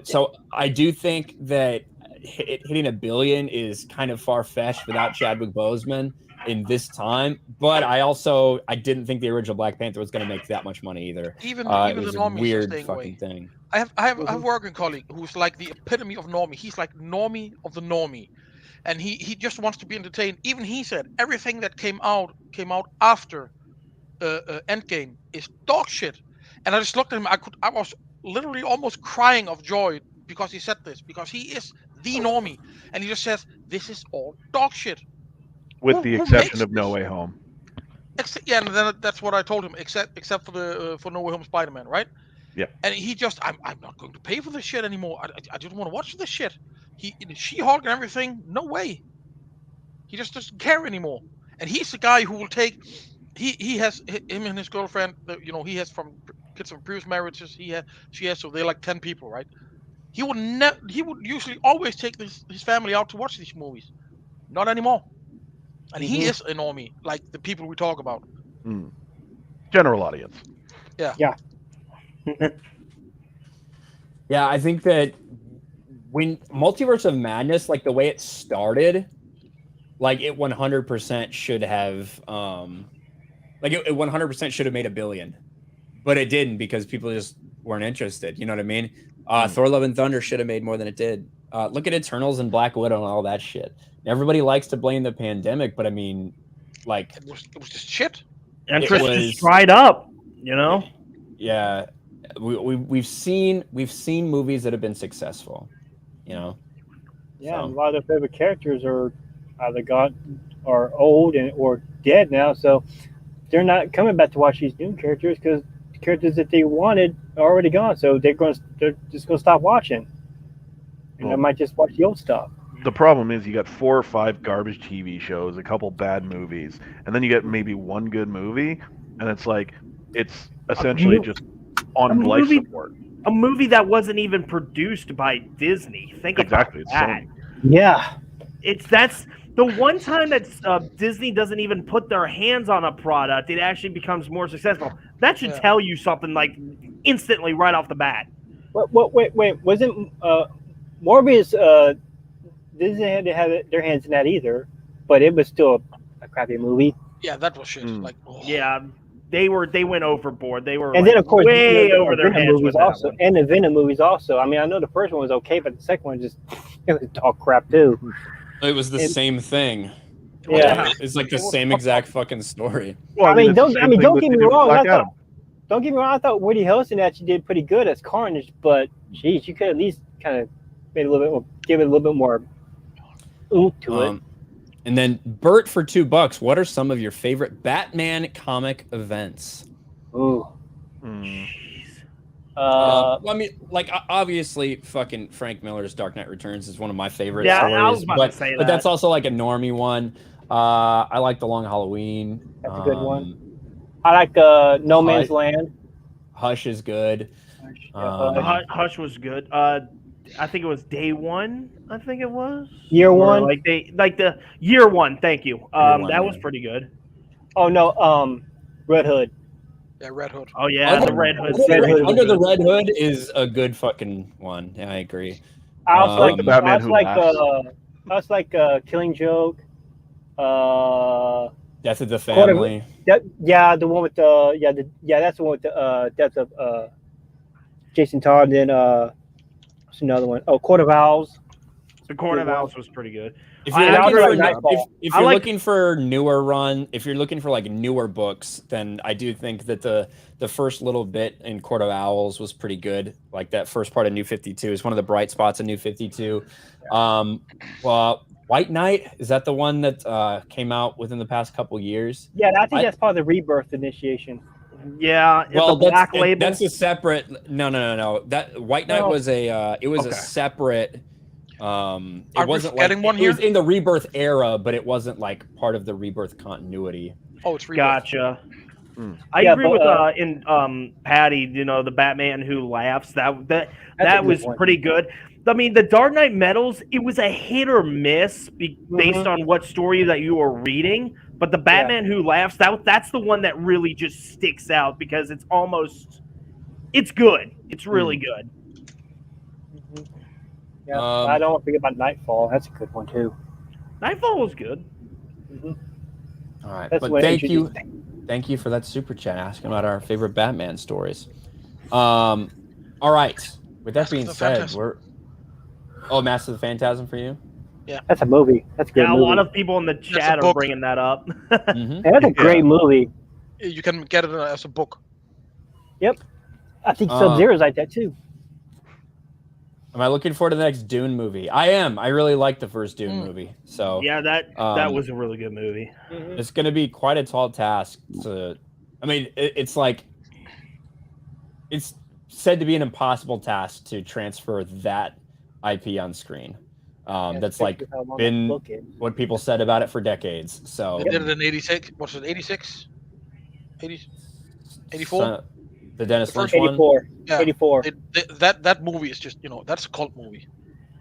So I do think that hitting $1 billion is kind of far-fetched without Chadwick Boseman in this time, but I didn't think the original Black Panther was going to make that much money either. Even it the was a normies weird staying fucking away. thing. I have a working colleague who's like the epitome of normie. He's like normie of the normie, and he just wants to be entertained. Even he said everything that came out after Endgame is dog shit. And I just looked at him. I was literally almost crying of joy because he said this, because he is the normie, and he just says this is all dog shit. With the exception of No Way Home. Yeah, and then that's what I told him. Except for No Way Home Spider-Man, right? Yeah. And he just, I'm not going to pay for this shit anymore. I just want to watch this shit. She-Hulk and everything, no way. He just doesn't care anymore. And he's the guy who will take. He has him and his girlfriend. He has from kids from previous marriages. She has, so they're like 10 people, right? He would usually always take his family out to watch these movies. Not anymore. And he is a normie, like the people we talk about. General audience. Yeah. Yeah. Yeah, I think that when Multiverse of Madness, like the way it started, like it 100% should have, it 100% should have made $1 billion, but it didn't because people just weren't interested. You know what I mean? Thor: Love and Thunder should have made more than it did. Look at Eternals and Black Widow and all that shit. Everybody likes to blame the pandemic, but I mean, like it was just shit. Interest just dried up, Yeah, we've seen movies that have been successful, Yeah, so. A lot of their favorite characters are either old or dead now, so they're not coming back to watch these new characters because the characters that they wanted are already gone. So they're just gonna stop watching, and they might just watch the old stuff. The problem is you got 4 or 5 garbage TV shows, a couple bad movies, and then you get maybe one good movie, and it's like it's essentially just on life support. A movie that wasn't even produced by Disney. Think about that. It's Sony. Yeah. The one time that Disney doesn't even put their hands on a product, it actually becomes more successful. That should tell you something like instantly right off the bat. Wait. Wasn't Morbius? Disney had to have their hands in that either, but it was still a crappy movie. Yeah, that was shit. Like, yeah, they went overboard. They were, and then of course way over their Venom heads movies with that also, one. and the Venom movies also. I mean, I know the first one was okay, but the second one just it was dog crap too. It was the same thing. Yeah, It's like the same exact fucking story. Well, I mean, it's the same thing don't with get the me dude with wrong. Black Adam. Don't get me wrong. I thought Woody Harrelson actually did pretty good as Carnage, but geez, you could at least kind of made a little bit more, give it a little bit more oomph to it. And then Bert for $2. What are some of your favorite Batman comic events? Ooh. I mean, like obviously, fucking Frank Miller's Dark Knight Returns is one of my favorite Yeah, stories. I was about to say but that. that's also like a normie one. I like The Long Halloween. That's a good one. I like No Man's Land. Hush is good. Hush was good. I think it was Day One. I think it was Year One. Like the Year One. Thank you. That was pretty good. Oh no, Red Hood. Yeah, Red Hood. Oh yeah, the Red Hood. Under the Red Hood is a good fucking one. Yeah, I agree. I also like the Batman Who Laughs. Killing Joke. Death of the Family. The one with that's the one with the death of Jason Todd. Then what's another one? Oh, Court of Owls. The Court of Owls was pretty good. If you're looking for newer run, if you're looking for like newer books, then I do think that the first little bit in Court of Owls was pretty good. Like that first part of New 52 is one of the bright spots of New 52. White Knight, is that the one that came out within the past couple years? Yeah, I think that's part of the Rebirth initiation. Yeah, that's a separate. No. That White Knight was a separate. It wasn't like one it here? was in the Rebirth era, but it wasn't like part of the Rebirth continuity. Oh, it's Rebirth. Gotcha. I agree with Patty. You know, the Batman Who Laughs. That was pretty good. I mean, the Dark Knight Metals, it was a hit or miss based on what story that you were reading. But the Batman Who Laughs, that's the one that really just sticks out because it's good. It's really good. Yeah, I don't want to forget about Nightfall. That's a good one too. Nightfall was good. All right, but thank you for that super chat asking about our favorite Batman stories. All right. With that being said, Master of the Phantasm for you? Yeah, that's a movie. That's a good movie. A lot of people in the chat are bringing that up. Yeah, that's a great movie. You can get it as a book. Yep, I think Sub-Zero's like that too. Am I looking forward to the next Dune movie? I am. I really liked the first Dune movie. So yeah, that was a really good movie. It's going to be quite a tall task to. I mean, it's said to be an impossible task to transfer that IP on screen. That's like been what people said about it for decades. So they did it in 86. What's it? 86? 84? The Dennis Lynch 84. one? Yeah. 84. That movie is just, that's a cult movie.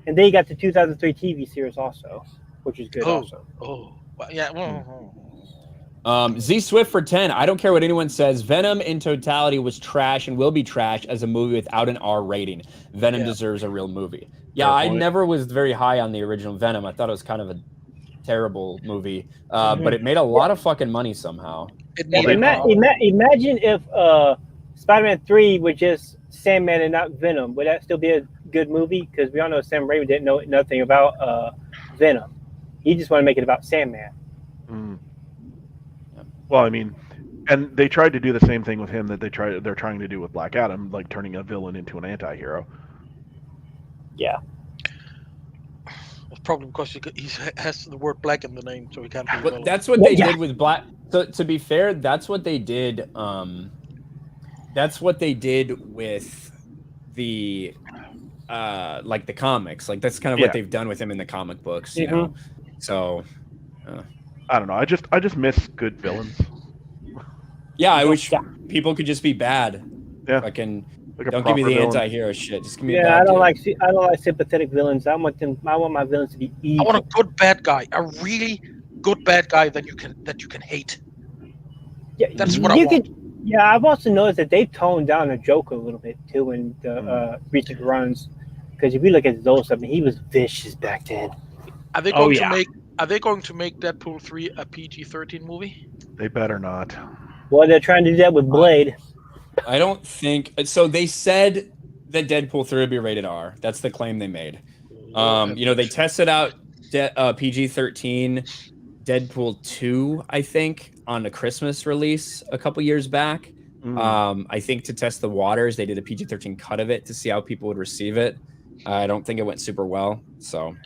And then you got the 2003 TV series also, which is good also. Oh, well, yeah. Z Swift for 10. I don't care what anyone says. Venom in totality was trash and will be trash as a movie without an R rating. Venom deserves a real movie. Yeah, I never was very high on the original Venom. I thought it was kind of a terrible movie, but it made a lot of fucking money somehow. Imagine if Spider-Man 3 was just Sandman and not Venom. Would that still be a good movie? Because we all know Sam Raimi didn't know nothing about Venom. He just wanted to make it about Sandman. Well, I mean, and they tried to do the same thing with him that they're trying to do with Black Adam, like turning a villain into an anti-hero. Yeah. It's probably because he has the word black in the name, so he can't be a villain. That's what they did with Black. So to be fair, that's what they did. That's what they did with the like the comics. Like that's kind of what they've done with him in the comic books. You know, so. I don't know. I just miss good villains. Yeah, I wish people could just be bad. Yeah. Fucking Like a Don't give me proper the villain. anti-hero shit. Just give me a Yeah, bad I don't like sympathetic villains. I want my villains to be I evil. want a good bad guy, a really good bad guy that you can hate. Yeah, That's what I you want. could. Yeah, I've also noticed that they've toned down the Joker a little bit too in the recent runs. Because if you look at those, I mean, he was vicious back then. Are they Oh, going yeah. to make? Are they going to make Deadpool 3 a PG-13 movie? They better not. Well, they're trying to do that with Blade. I don't think so. They said that Deadpool 3 would be rated R. That's the claim they made. They tested out PG-13 Deadpool 2, I think, on a Christmas release a couple years back. I think to test the waters, they did a PG-13 cut of it to see how people would receive it. I don't think it went super well. So,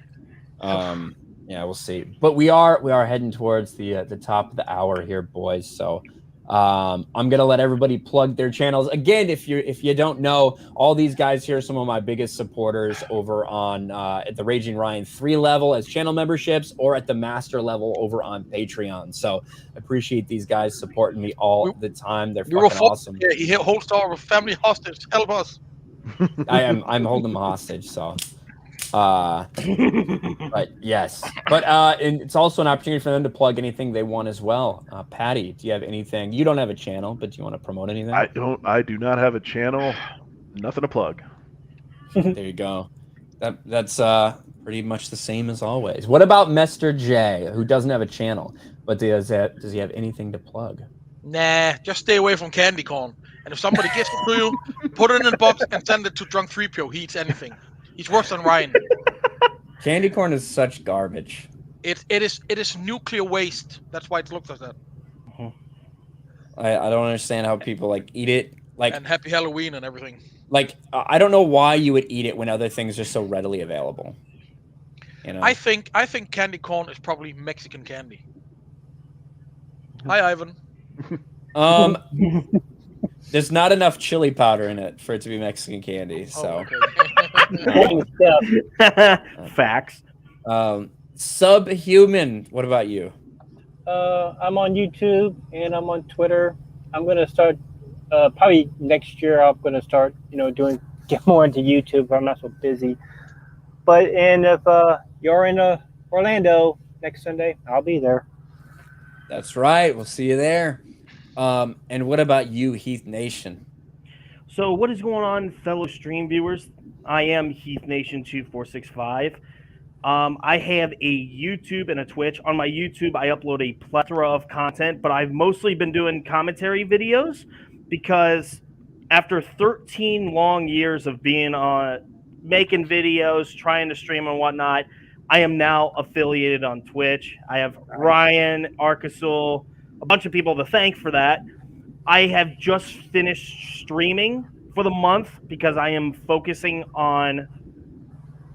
yeah, we'll see. But we are heading towards the top of the hour here, boys. So, I'm gonna let everybody plug their channels again. If you don't know, all these guys here are some of my biggest supporters over on at the Raging Ryan 3 level as channel memberships, or at the master level over on Patreon. So I appreciate these guys supporting me all the time. They're fucking awesome. Yeah, he holds our family hostage. Help us. I'm holding them hostage. So. But yes, but and it's also an opportunity for them to plug anything they want as well. Patty, do you have anything? You don't have a channel, but do you want to promote anything? I do not have a channel. Nothing to plug. There you go. That's pretty much the same as always. What about Mr. J, who doesn't have a channel, but does he have anything to plug? Nah, just stay away from candy corn. And if somebody gives it to you, put it in a box and send it to Drunk 3PO. He eats anything. He's worse than Ryan. Candy corn is such garbage. It is nuclear waste. That's why it looks like that. I don't understand how people eat it. And Happy Halloween and everything. I don't know why you would eat it when other things are so readily available. You know? I think candy corn is probably Mexican candy. Hi, Ivan. There's not enough chili powder in it for it to be Mexican candy. So, Facts. Subhuman. What about you? I'm on YouTube and I'm on Twitter. I'm gonna start probably next year. I'm gonna start get more into YouTube. I'm not so busy. But if you're in Orlando next Sunday, I'll be there. That's right. We'll see you there. And what about you, Heath Nation? So what is going on, fellow stream viewers? I am Heath Nation 2465. I have a YouTube and a Twitch. On my YouTube, I upload a plethora of content, but I've mostly been doing commentary videos because after 13 long years of being making videos, trying to stream and whatnot, I am now affiliated on Twitch. I have Ryan, Arkasul, a bunch of people to thank for that. I have just finished streaming for the month because I am focusing on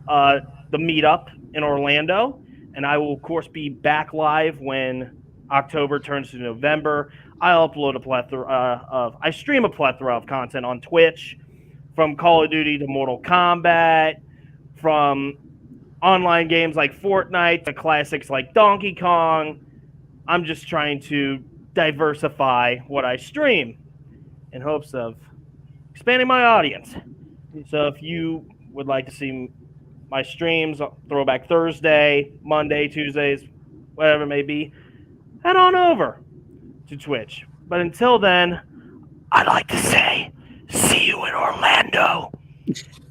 the meetup in Orlando, and I will of course be back live when October turns to November. I'll upload I stream a plethora of content on Twitch, from Call of Duty to Mortal Kombat, from online games like Fortnite to classics like Donkey Kong. I'm just trying to diversify what I stream in hopes of expanding my audience. So if you would like to see my streams, Throwback Thursday, Monday, Tuesdays, whatever it may be, head on over to Twitch. But until then, I'd like to say, see you in Orlando.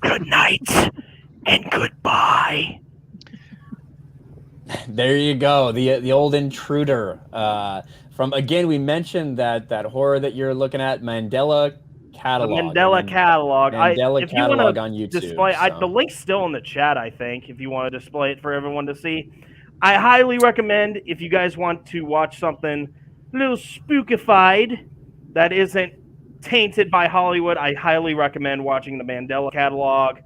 Good night and goodbye. There you go. The old intruder. From again, we mentioned that horror that you're looking at, Mandela Catalog. The Mandela Catalog. Mandela Catalog on YouTube. The link's still in the chat, I think, if you want to display it for everyone to see. I highly recommend, if you guys want to watch something a little spookified that isn't tainted by Hollywood, I highly recommend watching the Mandela Catalog.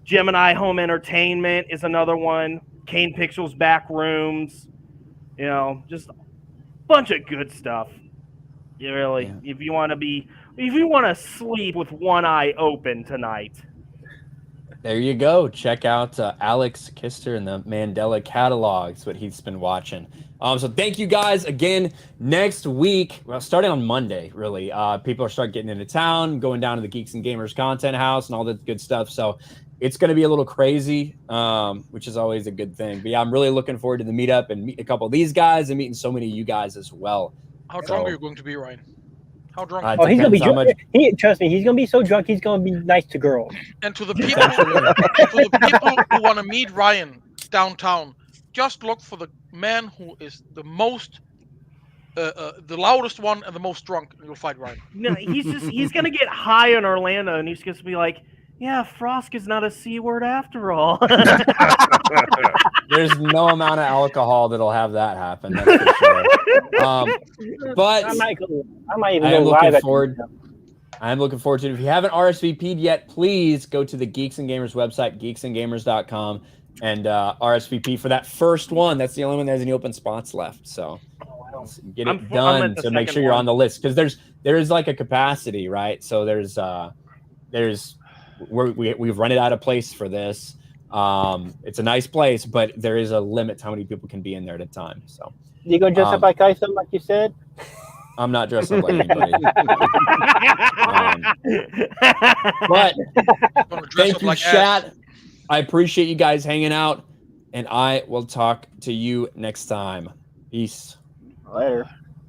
Gemini Home Entertainment is another one. Kane Pixel's Back Rooms. Just a bunch of good stuff. If you want to sleep with one eye open tonight. There you go. Check out Alex Kister and the Mandela Catalog. That's what he's been watching. So thank you guys again. Next week, well, starting on Monday, really, people are starting getting into town, going down to the Geeks and Gamers content house and all that good stuff. So it's going to be a little crazy, which is always a good thing. But yeah, I'm really looking forward to the meetup and meeting a couple of these guys and meeting so many of you guys as well. How drunk are you going to be, Ryan? How drunk? Oh, he's gonna be drunk. Trust me, he's gonna be so drunk. He's gonna be nice to girls. And to the people, who want to meet Ryan downtown, just look for the man who is the most, the loudest one and the most drunk, and you'll find Ryan. No, he's gonna get high in Orlando, and he's gonna be like, "Yeah, Frosk is not a C word after all." There's no amount of alcohol that'll have that happen. That's for sure. But I might even I go am live. I'm looking forward to it. If you haven't RSVP'd yet, please go to the Geeks and Gamers website, geeksandgamers.com, and RSVP for that first one. That's the only one that has any open spots left. So get it done to make sure you're on the list, because there is like a capacity, right? So we've run it out of place for this. It's a nice place, but there is a limit to how many people can be in there at a time. So you gonna dress up like Isom, like you said? I'm not dressed up like anybody. But thank you, chat. I appreciate you guys hanging out, and I will talk to you next time. Peace. Later.